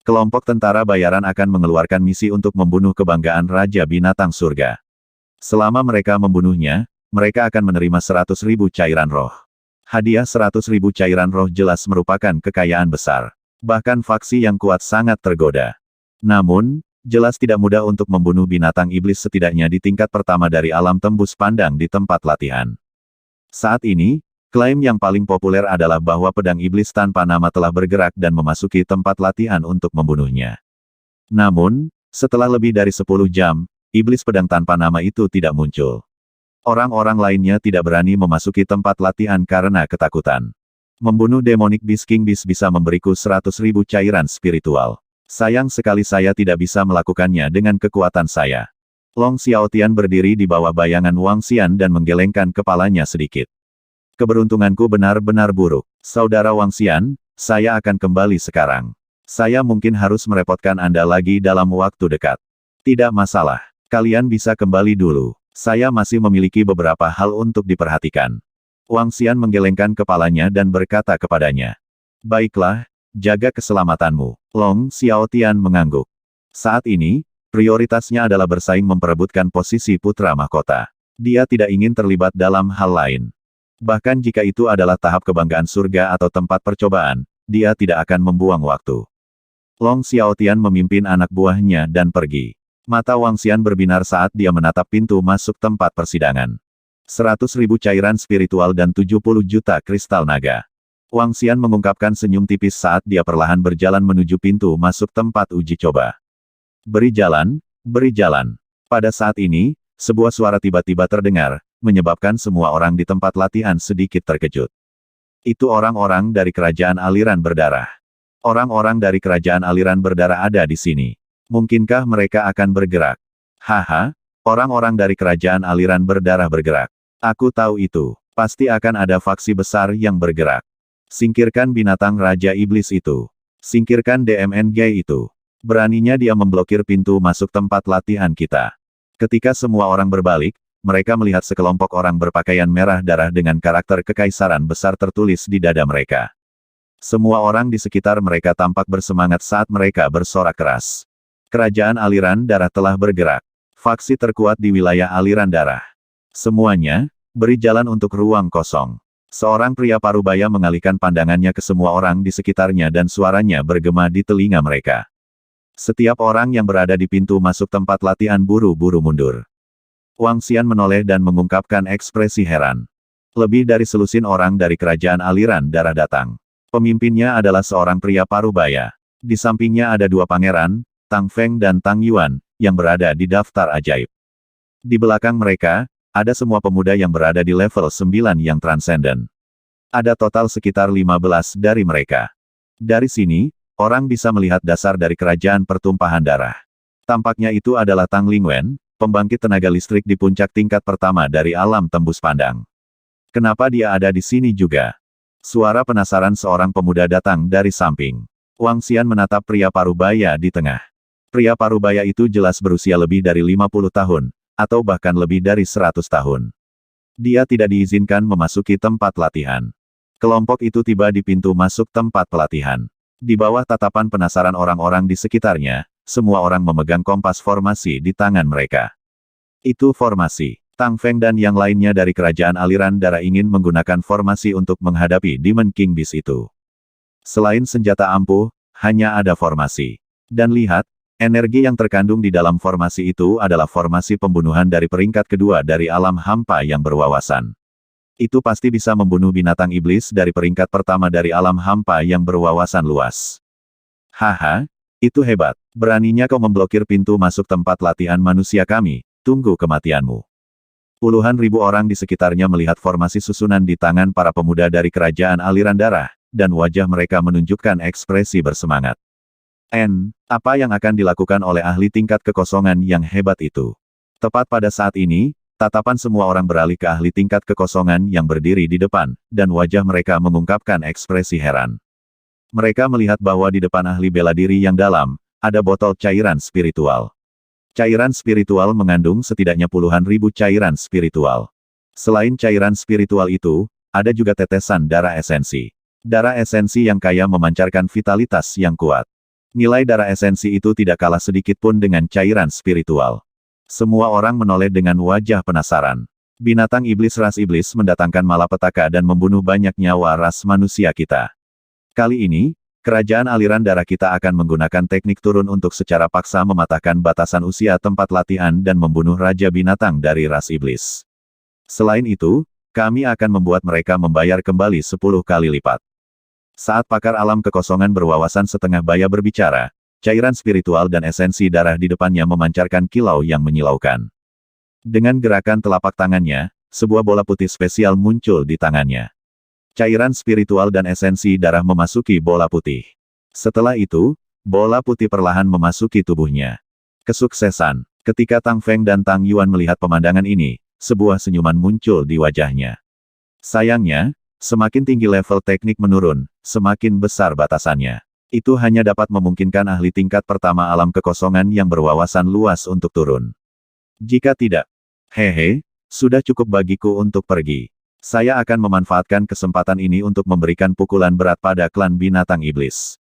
Kelompok tentara bayaran akan mengeluarkan misi untuk membunuh kebanggaan Raja Binatang Surga. Selama mereka membunuhnya, mereka akan menerima 100.000 cairan roh. Hadiah 100.000 cairan roh jelas merupakan kekayaan besar. Bahkan faksi yang kuat sangat tergoda. Namun, jelas tidak mudah untuk membunuh binatang iblis setidaknya di tingkat pertama dari alam tembus pandang di tempat latihan. Saat ini, klaim yang paling populer adalah bahwa pedang iblis tanpa nama telah bergerak dan memasuki tempat latihan untuk membunuhnya. Namun, setelah lebih dari 10 jam, iblis pedang tanpa nama itu tidak muncul. Orang-orang lainnya tidak berani memasuki tempat latihan karena ketakutan. Membunuh Demonic Beast King Beast bisa memberiku 100.000 cairan spiritual. Sayang sekali saya tidak bisa melakukannya dengan kekuatan saya. Long Xiaotian berdiri di bawah bayangan Wang Xian dan menggelengkan kepalanya sedikit. Keberuntunganku benar-benar buruk. Saudara Wang Xian, saya akan kembali sekarang. Saya mungkin harus merepotkan Anda lagi dalam waktu dekat. Tidak masalah. Kalian bisa kembali dulu. Saya masih memiliki beberapa hal untuk diperhatikan. Wang Xian menggelengkan kepalanya dan berkata kepadanya. Baiklah, jaga keselamatanmu. Long Xiaotian mengangguk. Saat ini, prioritasnya adalah bersaing memperebutkan posisi putra mahkota. Dia tidak ingin terlibat dalam hal lain. Bahkan jika itu adalah tahap kebanggaan surga atau tempat percobaan, dia tidak akan membuang waktu. Long Xiaotian memimpin anak buahnya dan pergi. Mata Wang Xian berbinar saat dia menatap pintu masuk tempat persidangan. 100.000 cairan spiritual dan 70 juta kristal naga. Wang Xian mengungkapkan senyum tipis saat dia perlahan berjalan menuju pintu masuk tempat uji coba. Beri jalan, beri jalan. Pada saat ini, sebuah suara tiba-tiba terdengar, menyebabkan semua orang di tempat latihan sedikit terkejut. Itu orang-orang dari kerajaan aliran berdarah. Orang-orang dari kerajaan aliran berdarah ada di sini. Mungkinkah mereka akan bergerak? Haha, orang-orang dari kerajaan aliran berdarah bergerak. Aku tahu itu. Pasti akan ada faksi besar yang bergerak. Singkirkan binatang Raja Iblis itu. Singkirkan DMNG itu. Beraninya dia memblokir pintu masuk tempat latihan kita. Ketika semua orang berbalik, mereka melihat sekelompok orang berpakaian merah darah dengan karakter kekaisaran besar tertulis di dada mereka. Semua orang di sekitar mereka tampak bersemangat saat mereka bersorak keras. Kerajaan aliran darah telah bergerak. Faksi terkuat di wilayah aliran darah. Semuanya, beri jalan untuk ruang kosong. Seorang pria parubaya mengalihkan pandangannya ke semua orang di sekitarnya dan suaranya bergema di telinga mereka. Setiap orang yang berada di pintu masuk tempat latihan buru-buru mundur. Wang Xian menoleh dan mengungkapkan ekspresi heran. Lebih dari selusin orang dari kerajaan aliran darah datang. Pemimpinnya adalah seorang pria parubaya. Di sampingnya ada dua pangeran, Tang Feng dan Tang Yuan, yang berada di daftar ajaib. Di belakang mereka, ada semua pemuda yang berada di level 9 yang transenden. Ada total sekitar 15 dari mereka. Dari sini, orang bisa melihat dasar dari kerajaan pertumpahan darah. Tampaknya itu adalah Tang Lingwen, pembangkit tenaga listrik di puncak tingkat pertama dari alam tembus pandang. Kenapa dia ada di sini juga? Suara penasaran seorang pemuda datang dari samping. Wang Xian menatap pria parubaya di tengah. Pria parubaya itu jelas berusia lebih dari 50 tahun, atau bahkan lebih dari 100 tahun. Dia tidak diizinkan memasuki tempat latihan. Kelompok itu tiba di pintu masuk tempat pelatihan. Di bawah tatapan penasaran orang-orang di sekitarnya, semua orang memegang kompas formasi di tangan mereka. Itu formasi. Tang Feng dan yang lainnya dari kerajaan aliran darah ingin menggunakan formasi untuk menghadapi Demon King Beast itu. Selain senjata ampuh, hanya ada formasi. Dan lihat, energi yang terkandung di dalam formasi itu adalah formasi pembunuhan dari peringkat kedua dari alam hampa yang berwawasan. Itu pasti bisa membunuh binatang iblis dari peringkat pertama dari alam hampa yang berwawasan luas. Haha, itu hebat. Beraninya kau memblokir pintu masuk tempat latihan manusia kami, tunggu kematianmu. Puluhan ribu orang di sekitarnya melihat formasi susunan di tangan para pemuda dari kerajaan aliran darah, dan wajah mereka menunjukkan ekspresi bersemangat. Apa yang akan dilakukan oleh ahli tingkat kekosongan yang hebat itu? Tepat pada saat ini, tatapan semua orang beralih ke ahli tingkat kekosongan yang berdiri di depan, dan wajah mereka mengungkapkan ekspresi heran. Mereka melihat bahwa di depan ahli bela diri yang dalam, ada botol cairan spiritual. Cairan spiritual mengandung setidaknya puluhan ribu cairan spiritual. Selain cairan spiritual itu, ada juga tetesan darah esensi. Darah esensi yang kaya memancarkan vitalitas yang kuat. Nilai darah esensi itu tidak kalah sedikit pun dengan cairan spiritual. Semua orang menoleh dengan wajah penasaran. Binatang iblis ras iblis mendatangkan malapetaka dan membunuh banyak nyawa ras manusia kita. Kali ini, kerajaan aliran darah kita akan menggunakan teknik turun untuk secara paksa mematahkan batasan usia tempat latihan dan membunuh raja binatang dari ras iblis. Selain itu, kami akan membuat mereka membayar kembali 10 kali lipat. Saat pakar alam kekosongan berwawasan setengah baya berbicara, cairan spiritual dan esensi darah di depannya memancarkan kilau yang menyilaukan. Dengan gerakan telapak tangannya, sebuah bola putih spesial muncul di tangannya. Cairan spiritual dan esensi darah memasuki bola putih. Setelah itu, bola putih perlahan memasuki tubuhnya. Kesuksesan. Ketika Tang Feng dan Tang Yuan melihat pemandangan ini, sebuah senyuman muncul di wajahnya. Sayangnya, semakin tinggi level teknik menurun, semakin besar batasannya. Itu hanya dapat memungkinkan ahli tingkat pertama alam kekosongan yang berwawasan luas untuk turun. Jika tidak, sudah cukup bagiku untuk pergi. Saya akan memanfaatkan kesempatan ini untuk memberikan pukulan berat pada klan binatang iblis.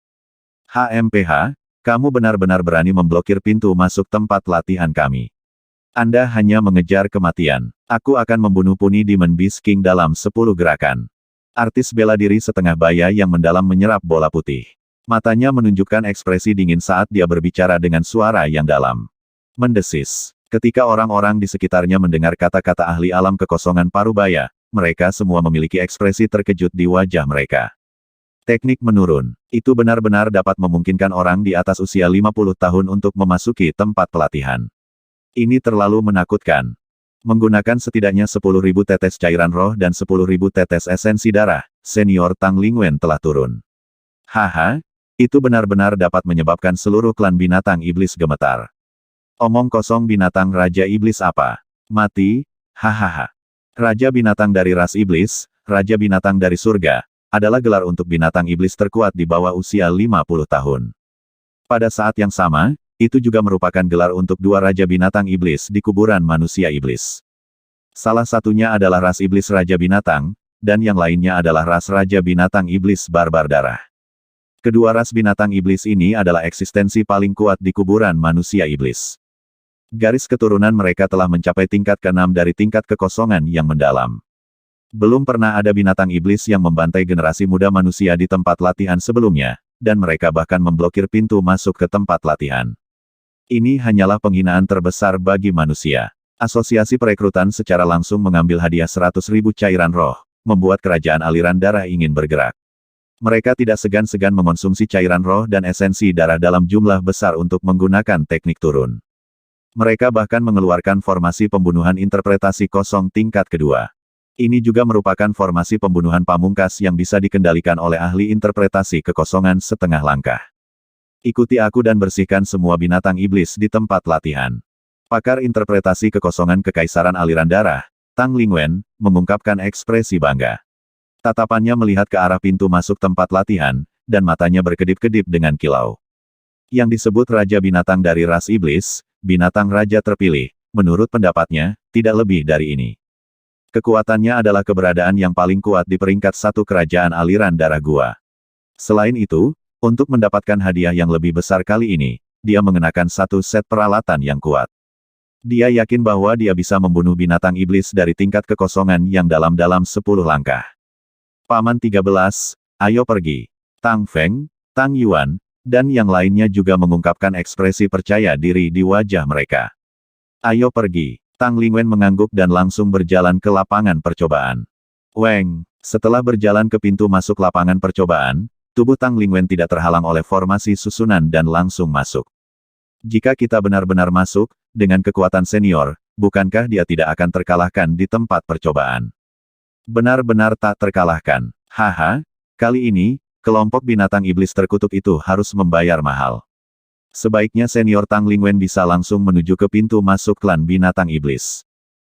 HMPH, kamu benar-benar berani memblokir pintu masuk tempat latihan kami. Anda hanya mengejar kematian. Aku akan membunuh Puni Demon Beast King dalam 10 gerakan. Artis bela diri setengah baya yang mendalam menyerap bola putih. Matanya menunjukkan ekspresi dingin saat dia berbicara dengan suara yang dalam. Mendesis. Ketika orang-orang di sekitarnya mendengar kata-kata ahli alam kekosongan parubaya, mereka semua memiliki ekspresi terkejut di wajah mereka. Teknik menurun. Itu benar-benar dapat memungkinkan orang di atas usia 50 tahun untuk memasuki tempat pelatihan. Ini terlalu menakutkan. Menggunakan setidaknya 10.000 tetes cairan roh dan 10.000 tetes esensi darah, senior Tang Lingwen telah turun. Haha, itu benar-benar dapat menyebabkan seluruh klan binatang iblis gemetar. Omong kosong binatang Raja Iblis apa? Mati? Hahaha. Raja binatang dari ras iblis, Raja binatang dari surga, adalah gelar untuk binatang iblis terkuat di bawah usia 50 tahun. Pada saat yang sama, itu juga merupakan gelar untuk dua Raja binatang iblis di kuburan manusia iblis. Salah satunya adalah ras iblis Raja binatang, dan yang lainnya adalah ras Raja binatang iblis barbar darah. Kedua ras binatang iblis ini adalah eksistensi paling kuat di kuburan manusia iblis. Garis keturunan mereka telah mencapai tingkat ke-6 dari tingkat kekosongan yang mendalam. Belum pernah ada binatang iblis yang membantai generasi muda manusia di tempat latihan sebelumnya, dan mereka bahkan memblokir pintu masuk ke tempat latihan. Ini hanyalah penghinaan terbesar bagi manusia. Asosiasi perekrutan secara langsung mengambil hadiah 100.000 cairan roh, membuat kerajaan aliran darah ingin bergerak. Mereka tidak segan-segan mengonsumsi cairan roh dan esensi darah dalam jumlah besar untuk menggunakan teknik turun. Mereka bahkan mengeluarkan formasi pembunuhan interpretasi kosong tingkat kedua. Ini juga merupakan formasi pembunuhan pamungkas yang bisa dikendalikan oleh ahli interpretasi kekosongan setengah langkah. Ikuti aku dan bersihkan semua binatang iblis di tempat latihan. Pakar interpretasi kekosongan Kekaisaran Aliran Darah, Tang Lingwen, mengungkapkan ekspresi bangga. Tatapannya melihat ke arah pintu masuk tempat latihan, dan matanya berkedip-kedip dengan kilau. Yang disebut Raja Binatang dari ras iblis, binatang raja terpilih, menurut pendapatnya, tidak lebih dari ini. Kekuatannya adalah keberadaan yang paling kuat di peringkat 1 kerajaan aliran darah gua. Selain itu, untuk mendapatkan hadiah yang lebih besar kali ini, dia mengenakan 1 set peralatan yang kuat. Dia yakin bahwa dia bisa membunuh binatang iblis dari tingkat kekosongan yang dalam-dalam 10 langkah. Paman 13, ayo pergi. Tang Feng, Tang Yuan, dan yang lainnya juga mengungkapkan ekspresi percaya diri di wajah mereka. Ayo pergi. Tang Lingwen mengangguk dan langsung berjalan ke lapangan percobaan. Weng, setelah berjalan ke pintu masuk lapangan percobaan, tubuh Tang Lingwen tidak terhalang oleh formasi susunan dan langsung masuk. Jika kita benar-benar masuk, dengan kekuatan senior, bukankah dia tidak akan terkalahkan di tempat percobaan? Benar-benar tak terkalahkan. Haha, kali ini, kelompok binatang iblis terkutuk itu harus membayar mahal. Sebaiknya senior Tang Lingwen bisa langsung menuju ke pintu masuk klan binatang iblis.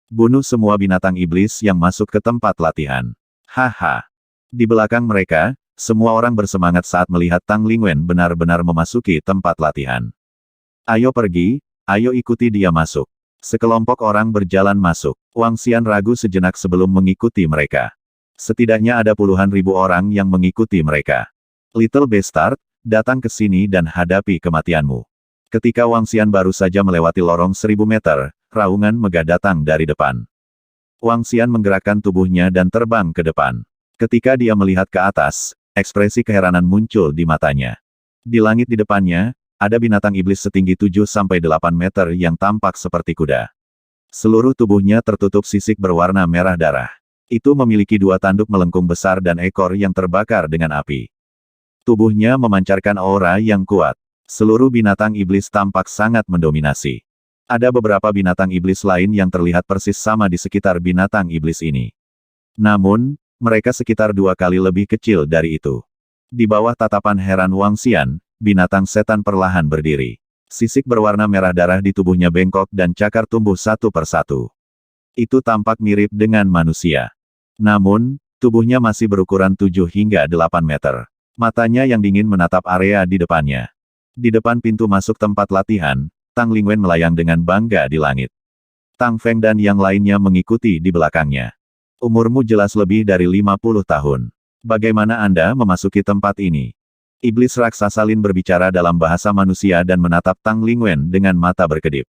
Bunuh semua binatang iblis yang masuk ke tempat latihan. Haha. Di belakang mereka, semua orang bersemangat saat melihat Tang Lingwen benar-benar memasuki tempat latihan. Ayo pergi, ayo ikuti dia masuk. Sekelompok orang berjalan masuk. Wang Xian ragu sejenak sebelum mengikuti mereka. Setidaknya ada puluhan ribu orang yang mengikuti mereka. Little Bastard, datang ke sini dan hadapi kematianmu. Ketika Wang Xian baru saja melewati lorong 1000 meter, raungan megah datang dari depan. Wang Xian menggerakkan tubuhnya dan terbang ke depan. Ketika dia melihat ke atas, ekspresi keheranan muncul di matanya. Di langit di depannya, ada binatang iblis setinggi 7-8 meter yang tampak seperti kuda. Seluruh tubuhnya tertutup sisik berwarna merah darah. Itu memiliki 2 tanduk melengkung besar dan ekor yang terbakar dengan api. Tubuhnya memancarkan aura yang kuat. Seluruh binatang iblis tampak sangat mendominasi. Ada beberapa binatang iblis lain yang terlihat persis sama di sekitar binatang iblis ini. Namun, mereka sekitar 2 kali lebih kecil dari itu. Di bawah tatapan heran Wang Xian, binatang setan perlahan berdiri. Sisik berwarna merah darah di tubuhnya bengkok dan cakar tumbuh satu persatu. Itu tampak mirip dengan manusia. Namun, tubuhnya masih berukuran 7 hingga 8 meter. Matanya yang dingin menatap area di depannya. Di depan pintu masuk tempat latihan, Tang Lingwen melayang dengan bangga di langit. Tang Feng dan yang lainnya mengikuti di belakangnya. Umurmu jelas lebih dari 50 tahun. Bagaimana Anda memasuki tempat ini? Iblis raksasa Lin berbicara dalam bahasa manusia dan menatap Tang Lingwen dengan mata berkedip.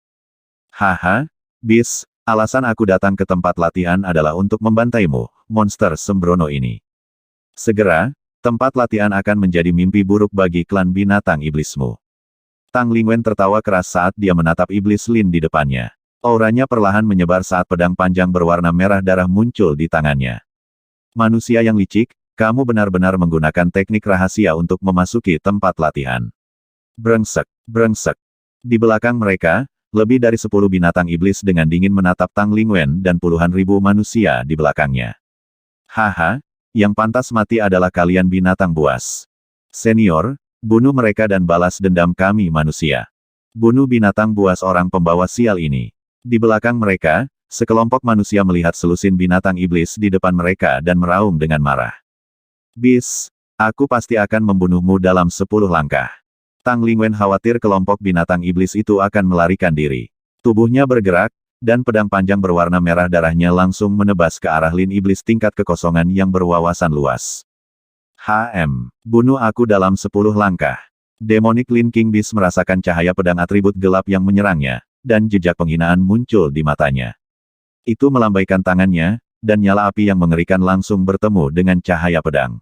Haha, bis, alasan aku datang ke tempat latihan adalah untuk membantaimu, monster sembrono ini. Segera, tempat latihan akan menjadi mimpi buruk bagi klan binatang iblismu. Tang Lingwen tertawa keras saat dia menatap iblis Lin di depannya. Auranya perlahan menyebar saat pedang panjang berwarna merah darah muncul di tangannya. Manusia yang licik, kamu benar-benar menggunakan teknik rahasia untuk memasuki tempat latihan. Brengsek, brengsek. Di belakang mereka, lebih dari 10 binatang iblis dengan dingin menatap Tang Lingwen dan puluhan ribu manusia di belakangnya. Haha, yang pantas mati adalah kalian binatang buas. Senior, bunuh mereka dan balas dendam kami manusia. Bunuh binatang buas orang pembawa sial ini. Di belakang mereka, sekelompok manusia melihat selusin binatang iblis di depan mereka dan meraung dengan marah. Bis, aku pasti akan membunuhmu dalam 10 langkah. Tang Lingwen khawatir kelompok binatang iblis itu akan melarikan diri. Tubuhnya bergerak, dan pedang panjang berwarna merah darahnya langsung menebas ke arah Lin iblis tingkat kekosongan yang berwawasan luas. Bunuh aku dalam 10 langkah. Demonic Lin King Beast merasakan cahaya pedang atribut gelap yang menyerangnya, dan jejak penghinaan muncul di matanya. Itu melambaikan tangannya, dan nyala api yang mengerikan langsung bertemu dengan cahaya pedang.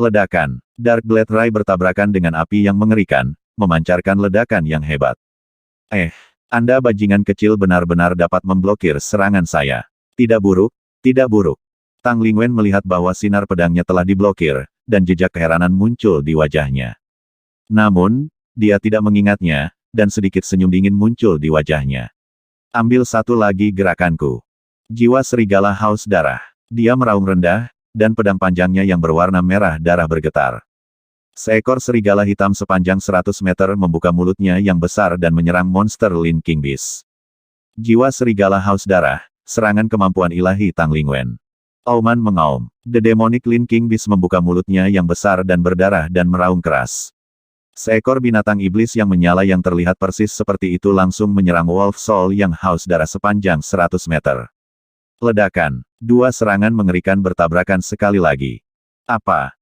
Ledakan, Dark Blade Ray bertabrakan dengan api yang mengerikan, memancarkan ledakan yang hebat. Anda bajingan kecil benar-benar dapat memblokir serangan saya. Tidak buruk, tidak buruk. Tang Lingwen melihat bahwa sinar pedangnya telah diblokir, dan jejak keheranan muncul di wajahnya. Namun, dia tidak mengingatnya, dan sedikit senyum dingin muncul di wajahnya. Ambil satu lagi gerakanku. Jiwa serigala haus darah. Dia meraung rendah, dan pedang panjangnya yang berwarna merah darah bergetar. Seekor serigala hitam sepanjang 100 meter membuka mulutnya yang besar dan menyerang monster Lin King Beast. Jiwa serigala haus darah, serangan kemampuan ilahi Tang Lingwen. Auman mengaum. The Demonic Lin King Beast membuka mulutnya yang besar dan berdarah dan meraung keras. Seekor binatang iblis yang menyala yang terlihat persis seperti itu langsung menyerang Wolf Soul yang haus darah sepanjang 100 meter. Ledakan. Dua serangan mengerikan bertabrakan sekali lagi.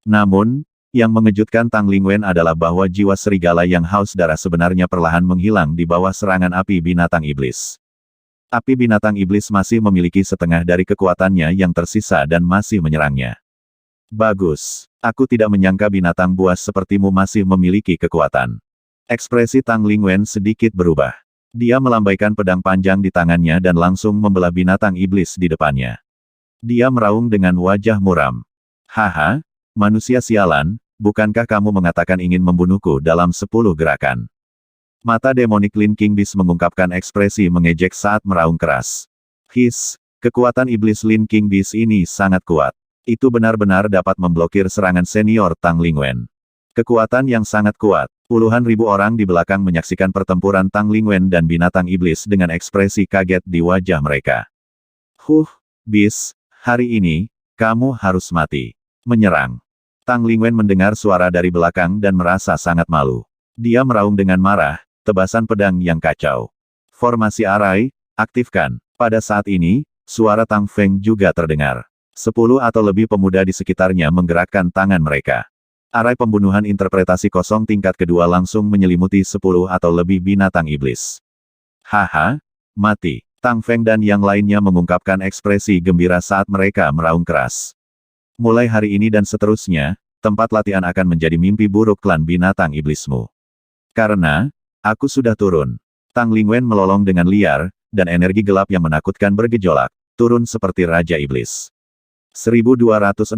Namun, yang mengejutkan Tang Lingwen adalah bahwa jiwa serigala yang haus darah sebenarnya perlahan menghilang di bawah serangan api binatang iblis. Api binatang iblis masih memiliki setengah dari kekuatannya yang tersisa dan masih menyerangnya. Bagus. Aku tidak menyangka binatang buas sepertimu masih memiliki kekuatan. Ekspresi Tang Lingwen sedikit berubah. Dia melambaikan pedang panjang di tangannya dan langsung membelah binatang iblis di depannya. Dia meraung dengan wajah muram. Haha, manusia sialan, bukankah kamu mengatakan ingin membunuhku dalam 10 gerakan? Mata Demonic Lin King Beast mengungkapkan ekspresi mengejek saat meraung keras. Kekuatan iblis Lin King Beast ini sangat kuat. Itu benar-benar dapat memblokir serangan senior Tang Lingwen. Kekuatan yang sangat kuat. Puluhan ribu orang di belakang menyaksikan pertempuran Tang Lingwen dan binatang iblis dengan ekspresi kaget di wajah mereka. Beast, hari ini, kamu harus mati. Menyerang. Tang Lingwen mendengar suara dari belakang dan merasa sangat malu. Dia meraung dengan marah, tebasan pedang yang kacau. Formasi arai, aktifkan. Pada saat ini, suara Tang Feng juga terdengar. 10 atau lebih pemuda di sekitarnya menggerakkan tangan mereka. Arai pembunuhan interpretasi kosong tingkat kedua langsung menyelimuti 10 atau lebih binatang iblis. Mati. Tang Feng dan yang lainnya mengungkapkan ekspresi gembira saat mereka meraung keras. Mulai hari ini dan seterusnya, tempat latihan akan menjadi mimpi buruk klan binatang iblismu. Karena, aku sudah turun. Tang Lingwen melolong dengan liar, dan energi gelap yang menakutkan bergejolak, turun seperti Raja Iblis. 1260.